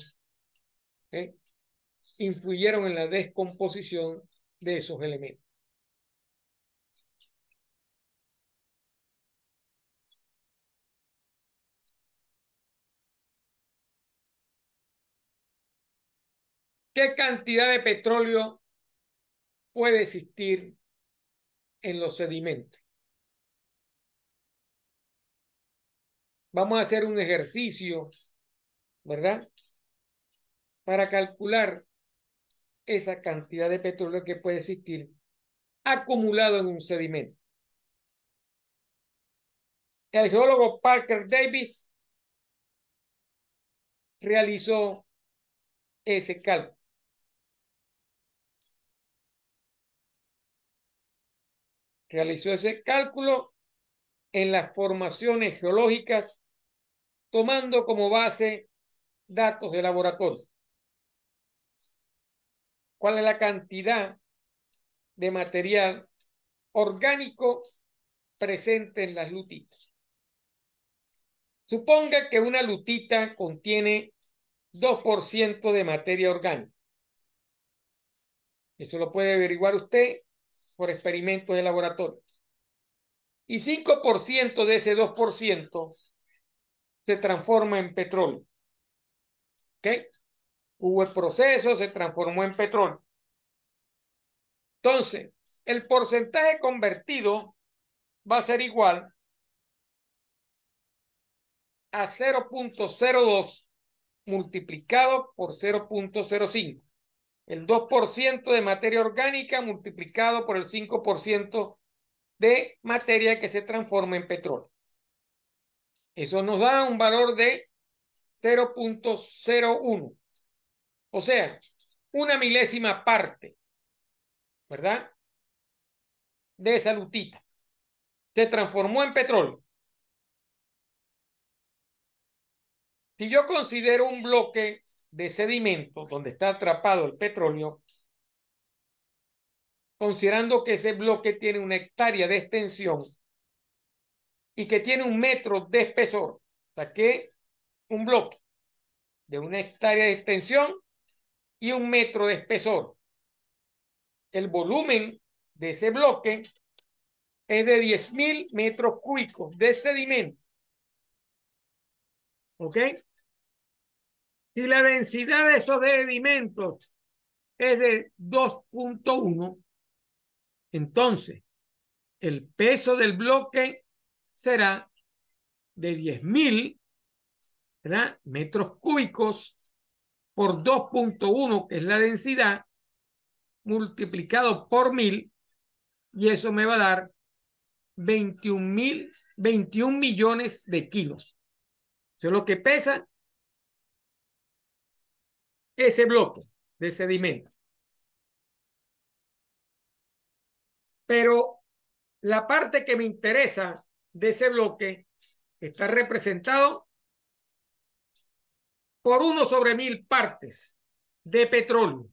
influyeron en la descomposición de esos elementos. ¿Qué cantidad de petróleo puede existir en los sedimentos? Vamos a hacer un ejercicio, ¿verdad?, para calcular esa cantidad de petróleo que puede existir acumulado en un sedimento. El geólogo Parker Davis realizó ese cálculo. Realizó ese cálculo en las formaciones geológicas, tomando como base datos de laboratorio. ¿Cuál es la cantidad de material orgánico presente en las lutitas? Suponga que una lutita contiene 2% de materia orgánica. Eso lo puede averiguar usted por experimentos de laboratorio. Y 5% de ese 2% se transforma en petróleo. ¿Ok? Hubo el proceso, se transformó en petróleo. Entonces, el porcentaje convertido va a ser igual a 0.02 multiplicado por 0.05. El 2% de materia orgánica multiplicado por el 5% de materia que se transforma en petróleo. Eso nos da un valor de 0.01. O sea, una milésima parte, ¿verdad? De esa lutita. Se transformó en petróleo. Si yo considero un bloque de sedimento donde está atrapado el petróleo, considerando que ese bloque tiene una hectárea de extensión y que tiene 1 metro de espesor, saqué un bloque de una hectárea de extensión y 1 metro de espesor. El volumen de ese bloque es de 10.000 metros cúbicos de sedimento. ¿Ok? Si la densidad de esos sedimentos es de 2.1, entonces el peso del bloque será de 10.000 metros cúbicos por 2.1, que es la densidad, multiplicado por 1.000, y eso me va a dar 21 millones de kilos. Eso es lo que pesa ese bloque de sedimento. Pero la parte que me interesa de ese bloque está representado por 1/1000 partes de petróleo,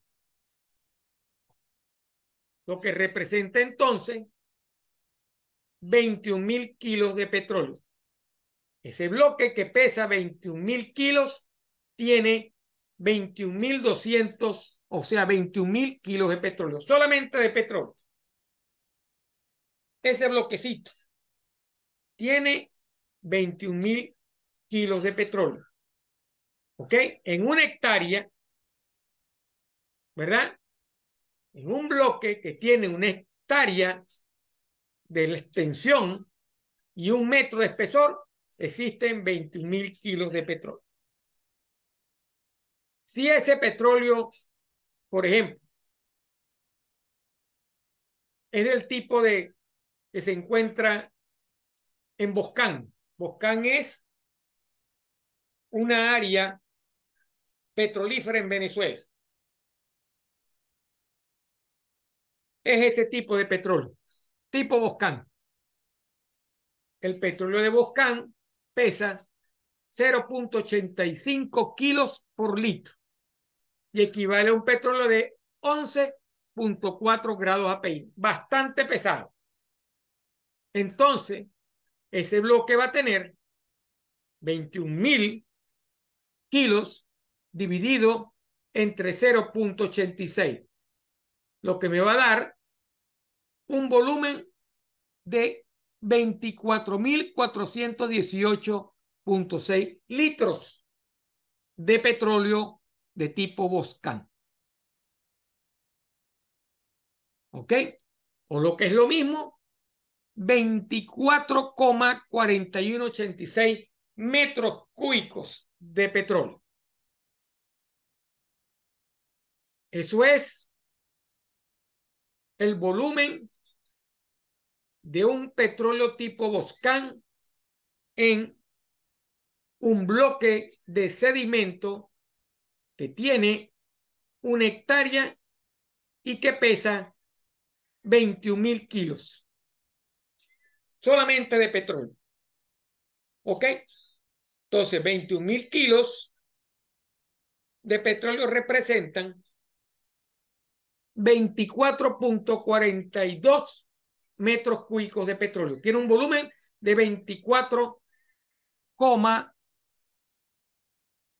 lo que representa entonces 21.000 kilos de petróleo. Ese bloque que pesa 21.000 kilos tiene 21.200, o sea, 21.000 kilos de petróleo, solamente de petróleo. Ese bloquecito tiene 21.000 kilos de petróleo. ¿Ok? En una hectárea, ¿verdad? En un bloque que tiene una hectárea de la extensión y 1 metro de espesor, existen 21.000 kilos de petróleo. Si ese petróleo, por ejemplo, es del tipo de que se encuentra en Boscán. Boscán es una área petrolífera en Venezuela. Es ese tipo de petróleo, tipo Boscán. El petróleo de Boscán pesa 0.85 kilos por litro y equivale a un petróleo de 11.4 grados API, bastante pesado. Entonces, ese bloque va a tener 21.000 kilos dividido entre 0.86, lo que me va a dar un volumen de 24.418.6 litros de petróleo de tipo Boscán. ¿Ok? O lo que es lo mismo, 24,4186 metros cúbicos de petróleo. Eso es el volumen de un petróleo tipo Boscán en un bloque de sedimento que tiene 1 hectárea y que pesa 21.000 kilos solamente de petróleo. ¿Ok? Entonces, 21.000 kilos de petróleo representan 24.42 metros cúbicos de petróleo. Tiene un volumen de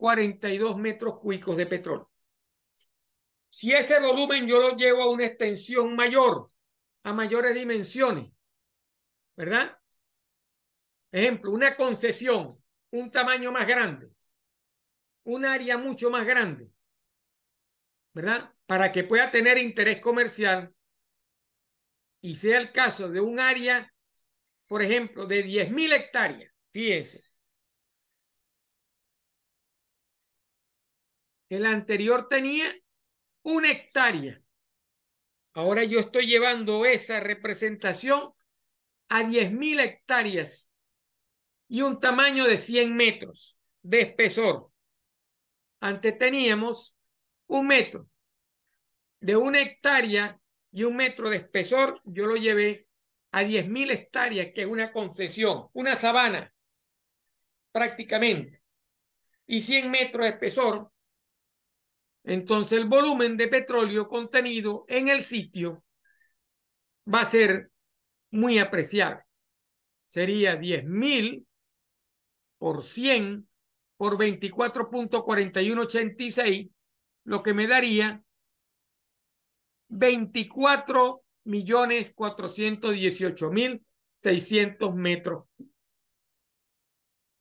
42 metros cúbicos de petróleo. Si ese volumen yo lo llevo a una extensión mayor, a mayores dimensiones, ¿verdad? Ejemplo, una concesión, un tamaño más grande, un área mucho más grande, ¿verdad? Para que pueda tener interés comercial y sea el caso de un área, por ejemplo, de 10.000 hectáreas. Fíjense, el anterior tenía 1 hectárea. Ahora yo estoy llevando esa representación a 10.000 hectáreas y un tamaño de 100 metros de espesor. Antes teníamos 1 metro. De 1 hectárea y 1 metro de espesor, yo lo llevé a 10.000 hectáreas, que es una concesión, una sabana prácticamente, y 100 metros de espesor. Entonces el volumen de petróleo contenido en el sitio va a ser muy apreciable. Sería 10.000 por 100 por 24.4186, lo que me daría 24.418.600 metros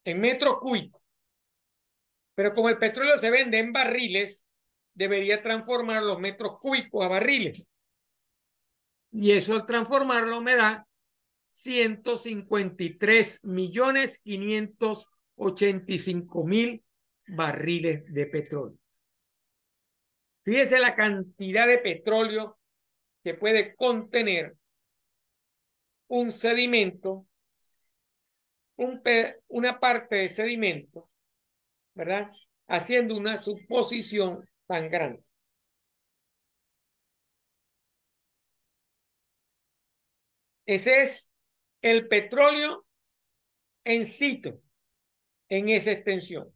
en metros cúbicos. Pero como el petróleo se vende en barriles, debería transformar los metros cúbicos a barriles. Y eso al transformarlo me da 153.585.000 barriles de petróleo. Fíjese la cantidad de petróleo que puede contener un sedimento, una parte de sedimento, ¿verdad? Haciendo una suposición tan grande. Ese es el petróleo en situ, en esa extensión.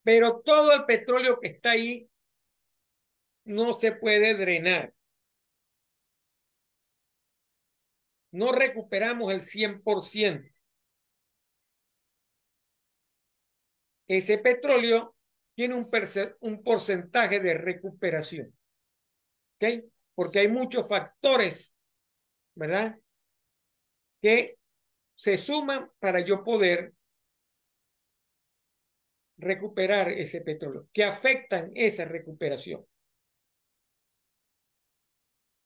Pero todo el petróleo que está ahí no se puede drenar. No recuperamos el 100%. Ese petróleo tiene un porcentaje de recuperación. ¿Ok? Porque hay muchos factores, ¿verdad?, que se suman para yo poder recuperar ese petróleo, que afectan esa recuperación.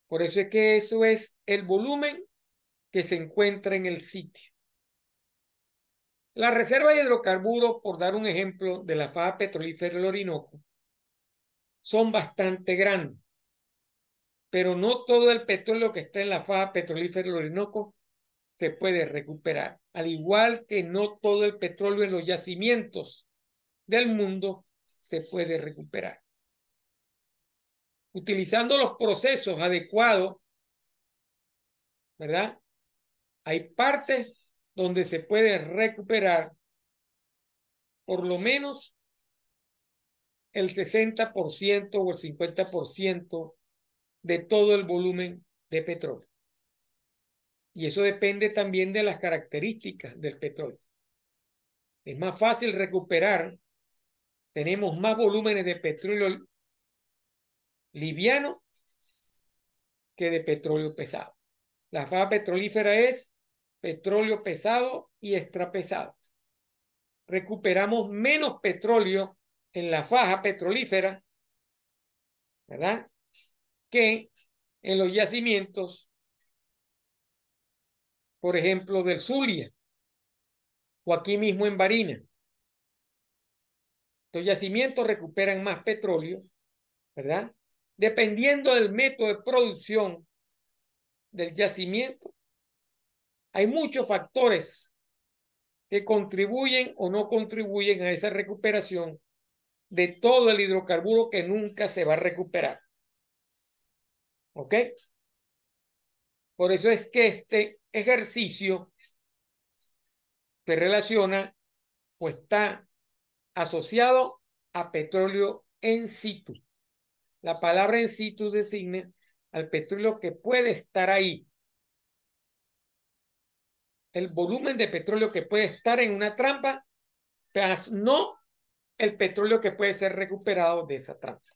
Por eso es que eso es el volumen que se encuentra en el sitio. La reserva de hidrocarburos, por dar un ejemplo, de la faja petrolífera del Orinoco, son bastante grandes, pero no todo el petróleo que está en la faja petrolífera del Orinoco se puede recuperar, al igual que no todo el petróleo en los yacimientos del mundo se puede recuperar. Utilizando los procesos adecuados, ¿verdad? Hay partes donde se puede recuperar por lo menos el 60% o el 50% de todo el volumen de petróleo. Y eso depende también de las características del petróleo. Es más fácil recuperar, tenemos más volúmenes de petróleo liviano que de petróleo pesado. La faja petrolífera es petróleo pesado y extrapesado. Recuperamos menos petróleo en la faja petrolífera, ¿verdad?, que en los yacimientos, por ejemplo, del Zulia o aquí mismo en Barinas. Los yacimientos recuperan más petróleo, ¿verdad?, dependiendo del método de producción del yacimiento. Hay muchos factores que contribuyen o no contribuyen a esa recuperación de todo el hidrocarburo que nunca se va a recuperar. ¿Ok? Por eso es que este ejercicio se relaciona o está asociado a petróleo en situ. La palabra en situ designa al petróleo que puede estar ahí. El volumen de petróleo que puede estar en una trampa, pero no el petróleo que puede ser recuperado de esa trampa.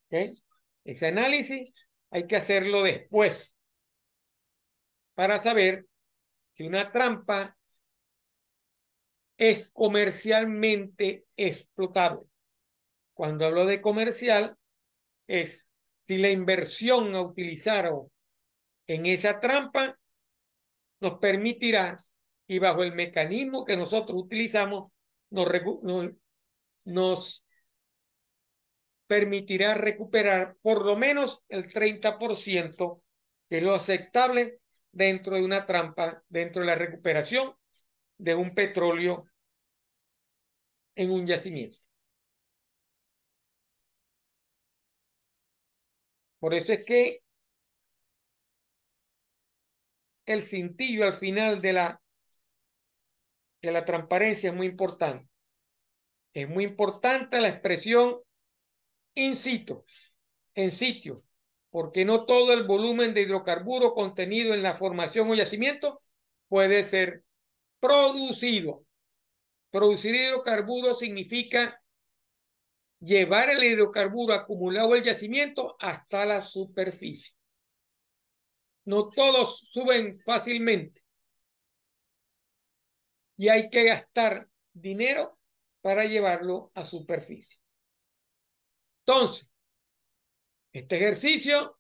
¿Okay? Ese análisis hay que hacerlo después para saber si una trampa es comercialmente explotable. Cuando hablo de comercial, es si la inversión a utilizar en esa trampa nos permitirá, y bajo el mecanismo que nosotros utilizamos, nos permitirá recuperar por lo menos el 30%, que es lo aceptable dentro de una trampa, dentro de la recuperación de un petróleo en un yacimiento. Por eso es que el cintillo al final de la transparencia es muy importante. Es muy importante la expresión in situ, en sitio, porque no todo el volumen de hidrocarburo contenido en la formación o yacimiento puede ser producido. Producir hidrocarburo significa llevar el hidrocarburo acumulado en el yacimiento hasta la superficie. No todos suben fácilmente y hay que gastar dinero para llevarlo a superficie. Entonces, este ejercicio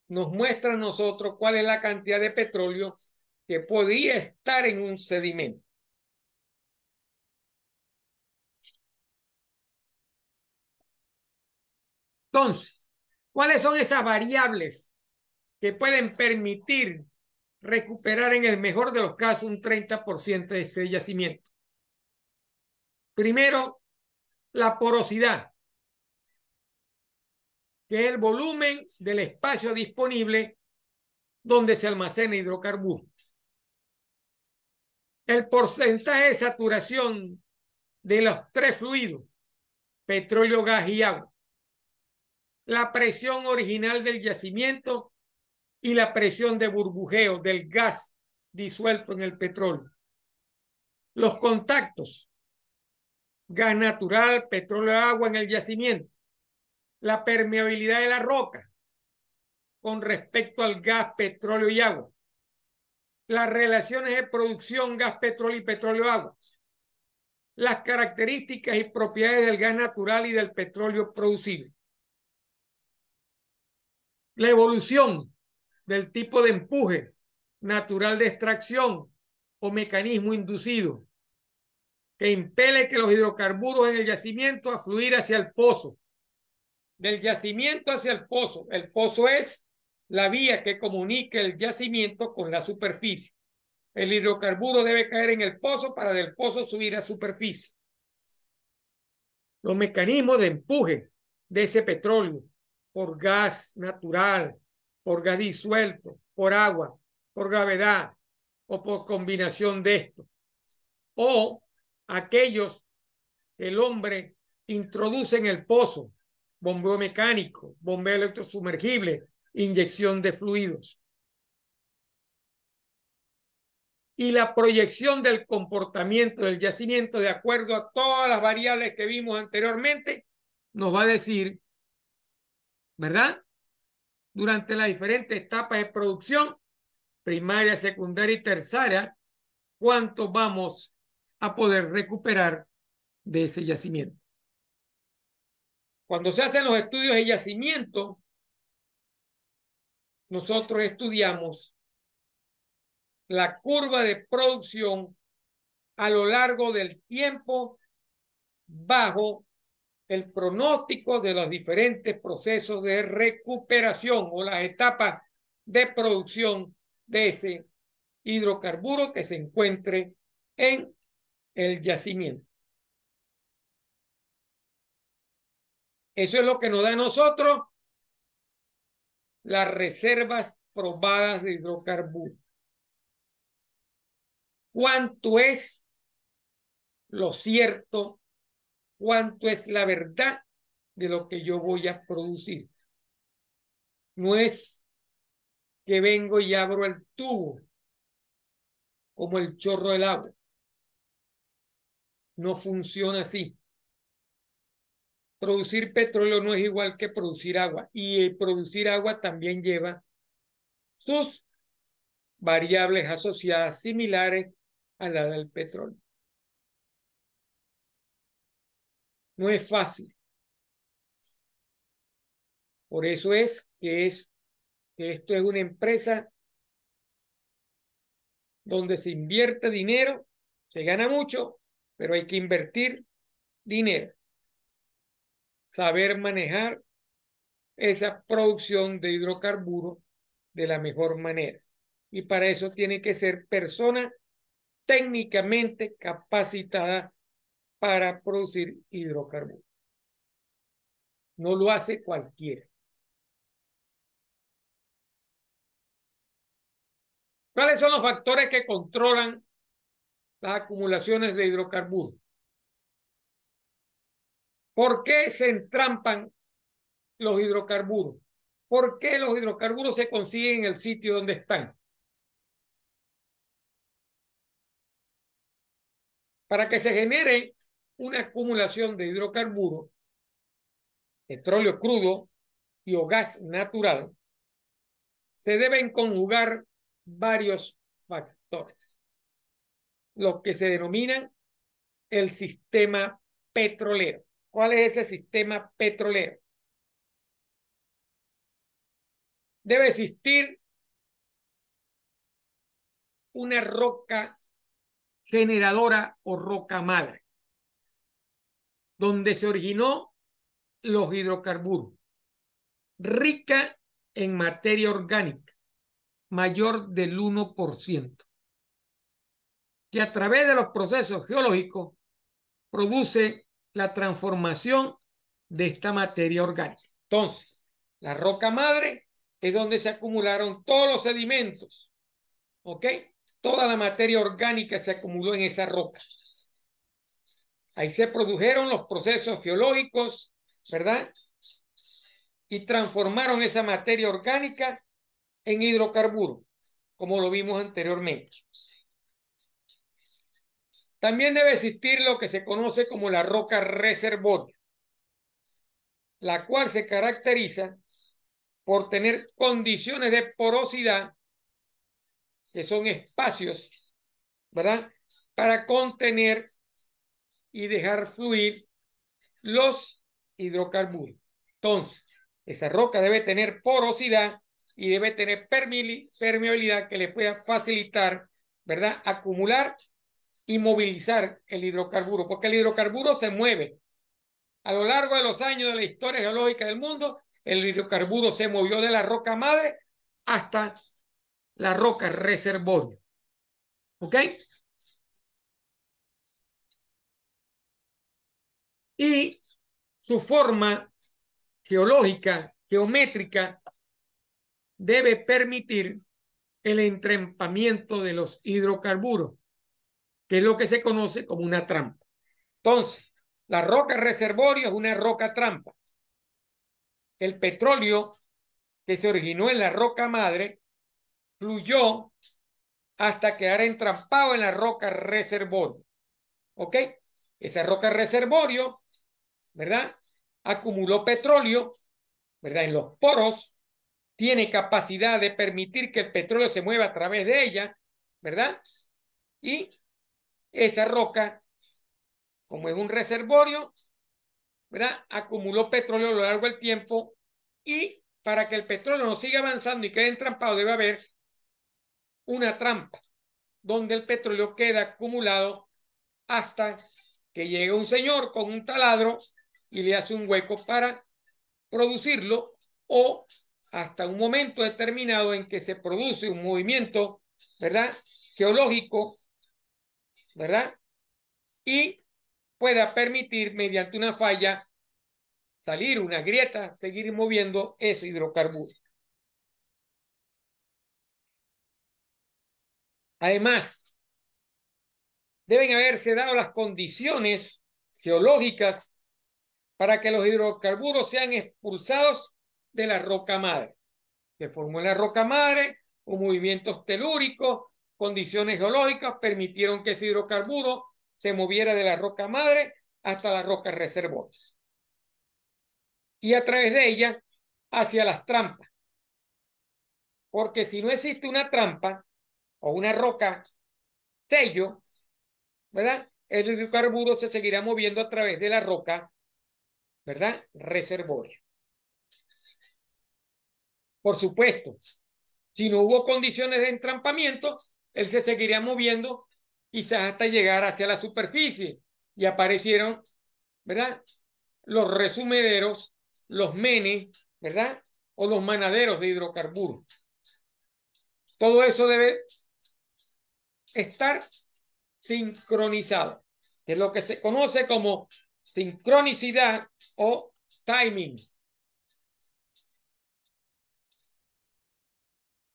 nos muestra a nosotros cuál es la cantidad de petróleo que podía estar en un sedimento. Entonces, ¿cuáles son esas variables que pueden permitir recuperar en el mejor de los casos un 30% de ese yacimiento? Primero, la porosidad, que es el volumen del espacio disponible donde se almacena hidrocarburo. El porcentaje de saturación de los tres fluidos, petróleo, gas y agua. La presión original del yacimiento y la presión de burbujeo del gas disuelto en el petróleo. Los contactos, gas natural, petróleo, agua en el yacimiento. La permeabilidad de la roca con respecto al gas, petróleo y agua. Las relaciones de producción gas, petróleo y petróleo, agua. Las características y propiedades del gas natural y del petróleo producido. La evolución del tipo de empuje natural de extracción o mecanismo inducido que impele que los hidrocarburos en el yacimiento a fluir hacia el pozo. Del yacimiento hacia el pozo. El pozo es la vía que comunica el yacimiento con la superficie. El hidrocarburo debe caer en el pozo para del pozo subir a superficie. Los mecanismos de empuje de ese petróleo por gas natural, por gas disuelto, por agua, por gravedad o por combinación de esto. O aquellos que el hombre introduce en el pozo, bombeo mecánico, bombeo electrosumergible, inyección de fluidos. Y la proyección del comportamiento del yacimiento de acuerdo a todas las variables que vimos anteriormente nos va a decir, ¿verdad? Durante las diferentes etapas de producción, primaria, secundaria y terciaria, cuánto vamos a poder recuperar de ese yacimiento. Cuando se hacen los estudios de yacimiento, nosotros estudiamos la curva de producción a lo largo del tiempo bajo el pronóstico de los diferentes procesos de recuperación o las etapas de producción de ese hidrocarburo que se encuentre en el yacimiento. Eso es lo que nos da a nosotros las reservas probadas de hidrocarburos. ¿Cuánto es lo cierto? ¿Cuánto es la verdad de lo que yo voy a producir? No es que vengo y abro el tubo como el chorro del agua. No funciona así. Producir petróleo no es igual que producir agua. Y producir agua también lleva sus variables asociadas similares a la del petróleo. No es fácil. Por eso es que esto es una empresa donde se invierte dinero, se gana mucho, pero hay que invertir dinero. Saber manejar esa producción de hidrocarburos de la mejor manera. Y para eso tiene que ser persona técnicamente capacitada para producir hidrocarburos. No lo hace cualquiera. ¿Cuáles son los factores que controlan las acumulaciones de hidrocarburos? ¿Por qué se entrampan los hidrocarburos? ¿Por qué los hidrocarburos se consiguen en el sitio donde están? Para que se genere una acumulación de hidrocarburos, petróleo crudo y o gas natural, se deben conjugar varios factores, los que se denominan el sistema petrolero. ¿Cuál es ese sistema petrolero? Debe existir una roca generadora o roca madre, donde se originó los hidrocarburos, rica en materia orgánica, mayor del 1%, que a través de los procesos geológicos produce la transformación de esta materia orgánica. Entonces, la roca madre es donde se acumularon todos los sedimentos, ¿ok? Toda la materia orgánica se acumuló en esa roca. Ahí se produjeron los procesos geológicos, ¿verdad? Y transformaron esa materia orgánica en hidrocarburos, como lo vimos anteriormente. También debe existir lo que se conoce como la roca reservoria, la cual se caracteriza por tener condiciones de porosidad, que son espacios, ¿verdad? Para contener y dejar fluir los hidrocarburos. Entonces, esa roca debe tener porosidad y debe tener permeabilidad que le pueda facilitar, ¿verdad? Acumular y movilizar el hidrocarburo, porque el hidrocarburo se mueve. A lo largo de los años de la historia geológica del mundo, el hidrocarburo se movió de la roca madre hasta la roca reservoria. ¿Ok? Y su forma geológica, geométrica, debe permitir el entrampamiento de los hidrocarburos, que es lo que se conoce como una trampa. Entonces, la roca reservoria es una roca trampa. El petróleo que se originó en la roca madre fluyó hasta quedar entrampado en la roca reservorio. ¿Ok? Esa roca reservorio, ¿verdad? Acumuló petróleo, ¿verdad? En los poros, tiene capacidad de permitir que el petróleo se mueva a través de ella, ¿verdad? Y esa roca, como es un reservorio, ¿verdad? Acumuló petróleo a lo largo del tiempo y para que el petróleo no siga avanzando y quede entrampado debe haber una trampa donde el petróleo queda acumulado hasta que llegue un señor con un taladro y le hace un hueco para producirlo, o hasta un momento determinado en que se produce un movimiento, ¿verdad? Geológico, ¿verdad? Y pueda permitir mediante una falla salir una grieta, seguir moviendo ese hidrocarburo. Además, deben haberse dado las condiciones geológicas para que los hidrocarburos sean expulsados de la roca madre. Se formó en la roca madre, con movimientos telúricos, condiciones geológicas permitieron que ese hidrocarburo se moviera de la roca madre hasta las rocas reservorias y a través de ella hacia las trampas. Porque si no existe una trampa o una roca sello, ¿verdad? El hidrocarburo se seguirá moviendo a través de la roca, ¿verdad? Reservoria. Por supuesto, si no hubo condiciones de entrampamiento, él se seguiría moviendo quizás hasta llegar hacia la superficie y aparecieron, ¿verdad? Los resumederos, los menes, ¿verdad? O los manaderos de hidrocarburos. Todo eso debe estar sincronizado, que es lo que se conoce como sincronicidad o timing.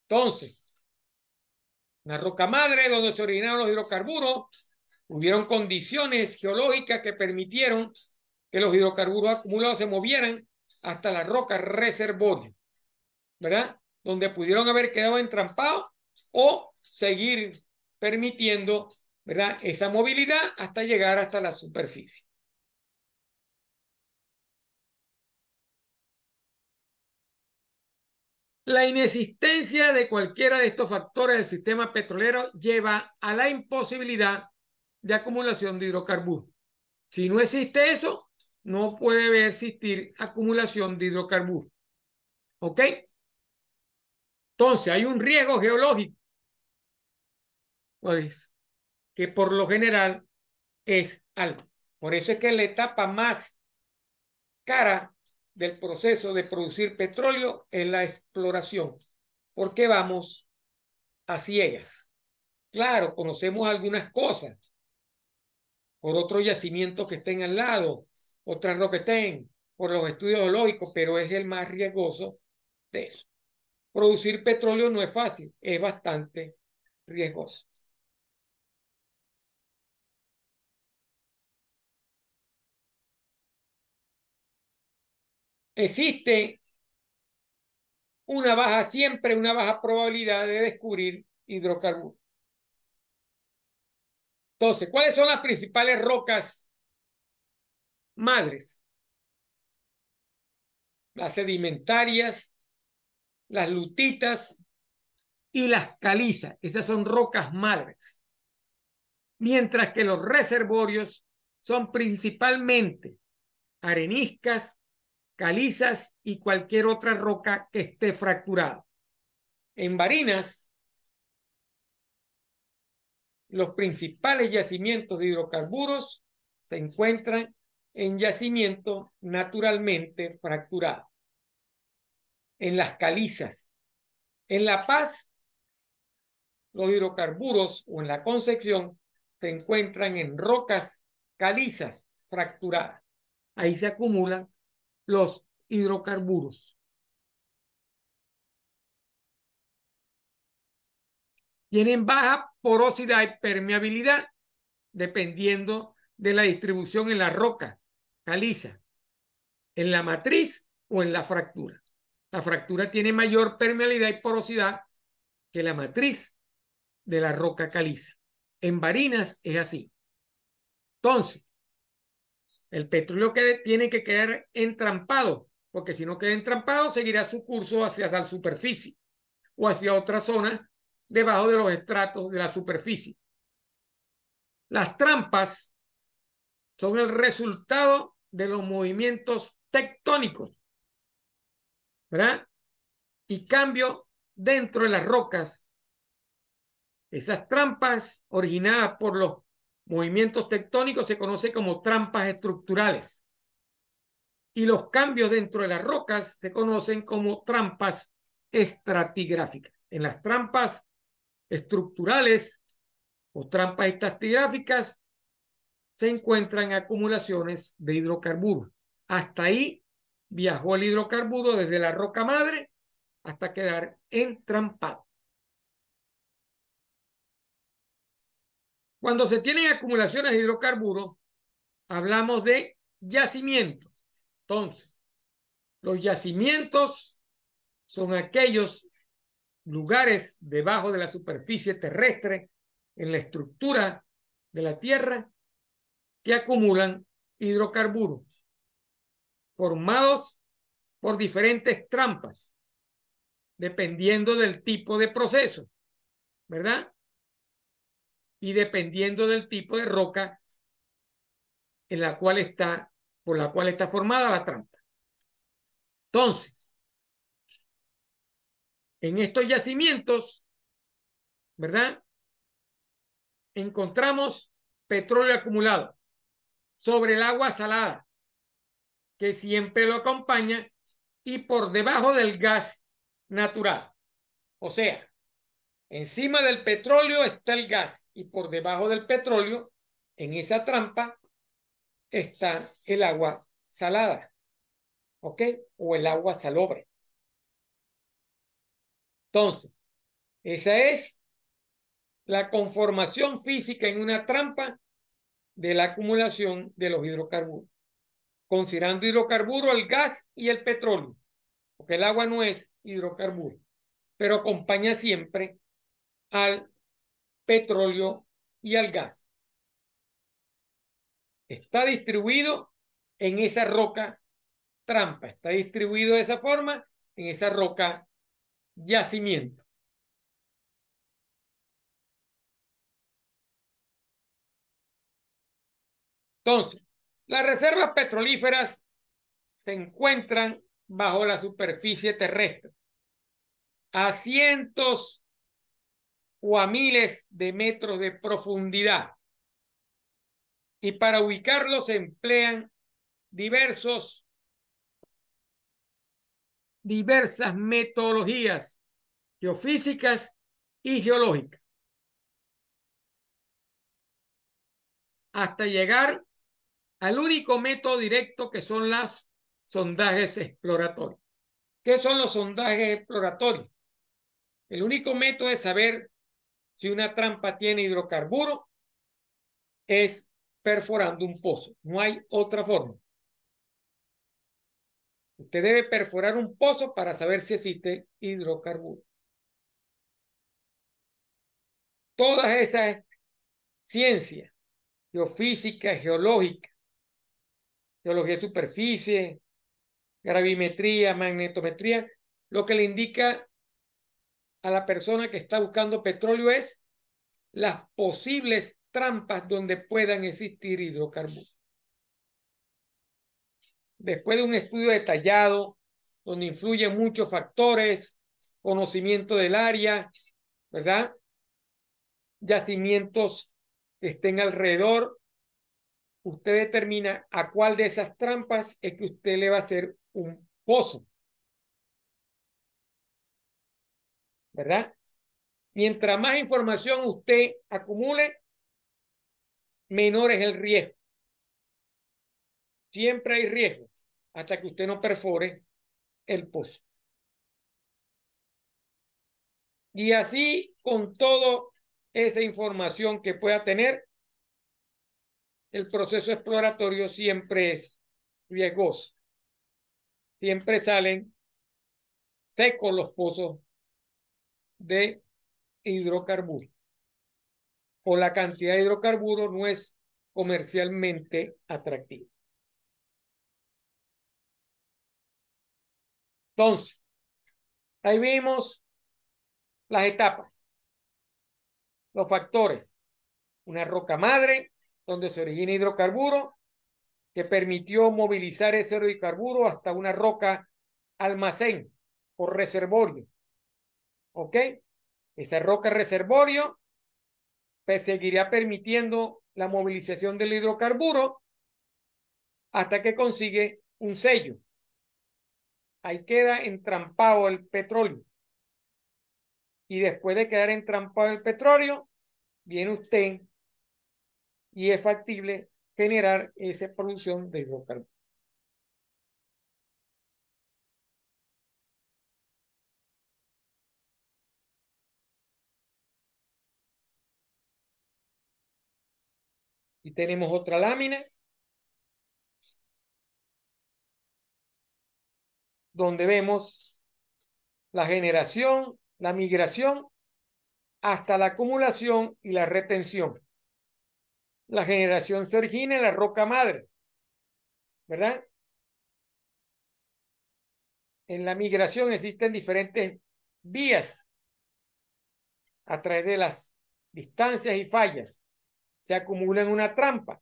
Entonces, la roca madre donde se originaron los hidrocarburos, hubieron condiciones geológicas que permitieron que los hidrocarburos acumulados se movieran hasta la roca reservoria, ¿verdad? Donde pudieron haber quedado entrampados o seguir permitiendo, ¿verdad? Esa movilidad hasta llegar hasta la superficie. La inexistencia de cualquiera de estos factores del sistema petrolero lleva a la imposibilidad de acumulación de hidrocarburos. Si no existe eso, no puede existir acumulación de hidrocarburos. ¿Ok? Entonces, hay un riesgo geológico, pues, que por lo general es alto. Por eso es que la etapa más cara del proceso de producir petróleo es la exploración, porque vamos a ciegas. Claro, conocemos algunas cosas por otros yacimientos que estén al lado, otras no que estén, por los estudios geológicos, pero es el más riesgoso de eso. Producir petróleo no es fácil, es bastante riesgoso. Existe siempre una baja probabilidad de descubrir hidrocarburos. Entonces, ¿cuáles son las principales rocas madres? Las sedimentarias, las lutitas y las calizas. Esas son rocas madres. Mientras que los reservorios son principalmente areniscas, calizas y cualquier otra roca que esté fracturada. En Barinas, los principales yacimientos de hidrocarburos se encuentran en yacimientos naturalmente fracturados. En las calizas. En La Paz, los hidrocarburos o en la Concepción se encuentran en rocas calizas fracturadas. Ahí se acumulan los hidrocarburos. Tienen baja porosidad y permeabilidad dependiendo de la distribución en la roca caliza, en la matriz o en la fractura. La fractura tiene mayor permeabilidad y porosidad que la matriz de la roca caliza. En Barinas es así. Entonces, el petróleo tiene que quedar entrampado, porque si no queda entrampado, seguirá su curso hacia la superficie o hacia otra zona debajo de los estratos de la superficie. Las trampas son el resultado de los movimientos tectónicos, ¿verdad? Y cambio dentro de las rocas. Esas trampas originadas por los movimientos tectónicos se conocen como trampas estructurales. Y los cambios dentro de las rocas se conocen como trampas estratigráficas. En las trampas estructurales o trampas estratigráficas se encuentran acumulaciones de hidrocarburos. Hasta ahí viajó el hidrocarburo desde la roca madre hasta quedar entrampado. Cuando se tienen acumulaciones de hidrocarburos, hablamos de yacimientos. Entonces, los yacimientos son aquellos lugares debajo de la superficie terrestre, en la estructura de la Tierra, que acumulan hidrocarburos formados por diferentes trampas, dependiendo del tipo de proceso, ¿verdad? Y dependiendo del tipo de roca en la cual está, por la cual está formada la trampa. Entonces, en estos yacimientos, ¿verdad? Encontramos petróleo acumulado sobre el agua salada, que siempre lo acompaña, y por debajo del gas natural. O sea, encima del petróleo está el gas y por debajo del petróleo, en esa trampa, está el agua salada, ¿ok? O el agua salobre. Entonces, esa es la conformación física en una trampa de la acumulación de los hidrocarburos, considerando hidrocarburo el gas y el petróleo, porque el agua no es hidrocarburo, pero acompaña siempre al petróleo y al gas. Está distribuido en esa roca trampa, está distribuido de esa forma en esa roca yacimiento. Entonces, las reservas petrolíferas se encuentran bajo la superficie terrestre, a cientos o a miles de metros de profundidad. Y para ubicarlos se emplean diversas metodologías geofísicas y geológicas, hasta llegar al único método directo, que son los sondajes exploratorios. ¿Qué son los sondajes exploratorios? El único método de saber si una trampa tiene hidrocarburo es perforando un pozo. No hay otra forma. Usted debe perforar un pozo para saber si existe hidrocarburo. Todas esas ciencias, geofísica, geológica, geología de superficie, gravimetría, magnetometría, lo que le indica a la persona que está buscando petróleo es las posibles trampas donde puedan existir hidrocarburos. Después de un estudio detallado, donde influyen muchos factores, conocimiento del área, ¿verdad? Yacimientos que estén alrededor, usted determina a cuál de esas trampas es que usted le va a hacer un pozo, ¿verdad? Mientras más información usted acumule, menor es el riesgo. Siempre hay riesgo hasta que usted no perfore el pozo. Y así, con toda esa información que pueda tener, el proceso exploratorio siempre es riesgoso. Siempre salen secos los pozos de hidrocarburos, o la cantidad de hidrocarburos no es comercialmente atractiva. Entonces, ahí vimos las etapas, los factores. Una roca madre donde se origina hidrocarburo, que permitió movilizar ese hidrocarburo hasta una roca almacén o reservorio. ¿Ok? Esa roca reservorio seguirá permitiendo la movilización del hidrocarburo hasta que consigue un sello. Ahí queda entrampado el petróleo. Y después de quedar entrampado el petróleo, viene usted y es factible generar esa producción de hidrocarburos. Y tenemos otra lámina donde vemos la generación, la migración, hasta la acumulación y la retención. La generación se origina en la roca madre, ¿verdad? En la migración existen diferentes vías a través de las distancias y fallas. Se acumula en una trampa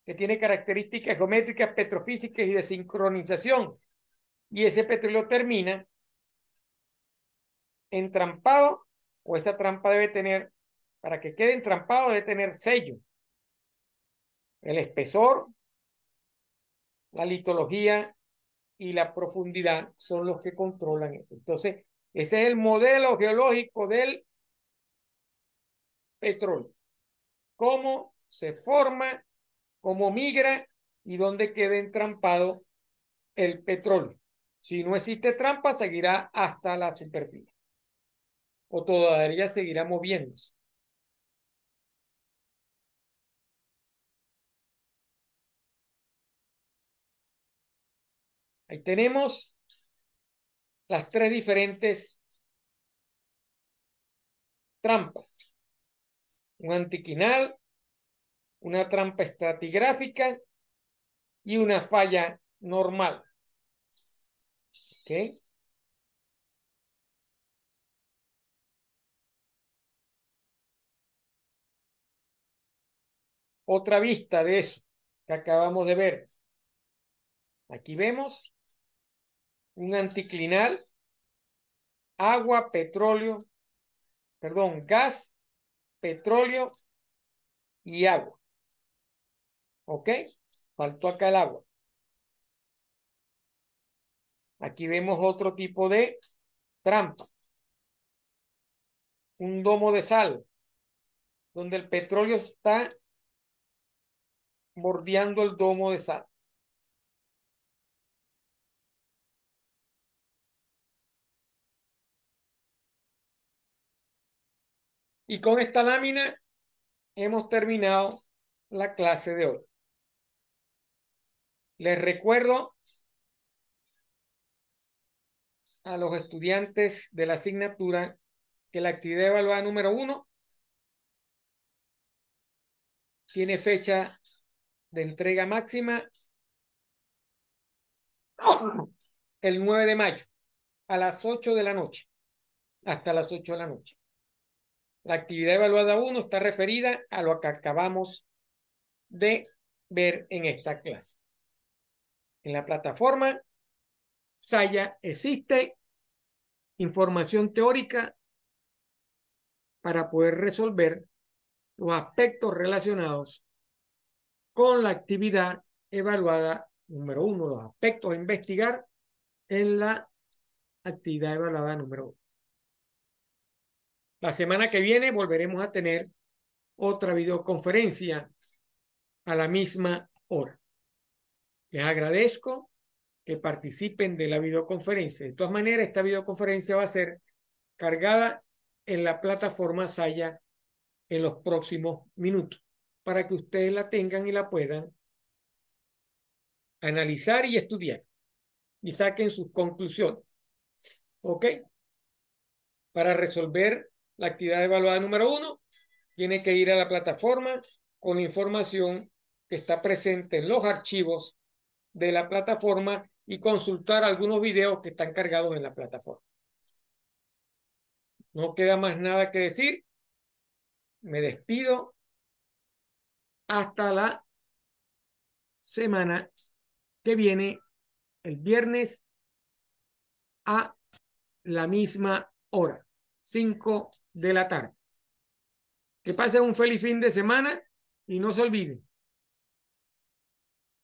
que tiene características geométricas, petrofísicas y de sincronización. Y ese petróleo termina entrampado, o esa trampa debe tener, para que quede entrampado, debe tener sello. El espesor, la litología y la profundidad son los que controlan eso. Entonces, ese es el modelo geológico del petróleo. Cómo se forma, cómo migra y dónde queda entrampado el petróleo. Si no existe trampa, seguirá hasta la superficie o todavía seguirá moviéndose. Ahí tenemos las tres diferentes trampas. Un antiquinal, una trampa estratigráfica y una falla normal. ¿Ok? Otra vista de eso que acabamos de ver. Aquí vemos un anticlinal, agua, petróleo, perdón, gas, petróleo y agua. ¿Ok? Faltó acá el agua. Aquí vemos otro tipo de trampa. Un domo de sal, donde el petróleo está bordeando el domo de sal. Y con esta lámina hemos terminado la clase de hoy. Les recuerdo a los estudiantes de la asignatura que la actividad evaluada número 1 tiene fecha de entrega máxima el 9 de mayo a las 8 de la noche, hasta las 8 de la noche. La actividad evaluada 1 está referida a lo que acabamos de ver en esta clase. En la plataforma Saya existe información teórica para poder resolver los aspectos relacionados con la actividad evaluada número 1, los aspectos a investigar en la actividad evaluada número 1. La semana que viene volveremos a tener otra videoconferencia a la misma hora. Les agradezco que participen de la videoconferencia. De todas maneras, esta videoconferencia va a ser cargada en la plataforma Saya en los próximos minutos para que ustedes la tengan y la puedan analizar y estudiar y saquen sus conclusiones. ¿Ok? Para resolver la actividad evaluada número 1, tiene que ir a la plataforma con la información que está presente en los archivos de la plataforma y consultar algunos videos que están cargados en la plataforma. No queda más nada que decir. Me despido hasta la semana que viene, el viernes a la misma hora, 5 de la tarde. Que pasen un feliz fin de semana y no se olviden,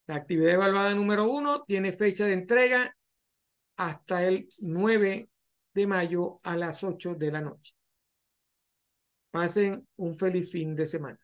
la actividad evaluada número 1 tiene fecha de entrega hasta el 9 de mayo a las 8 de la noche. Pasen un feliz fin de semana.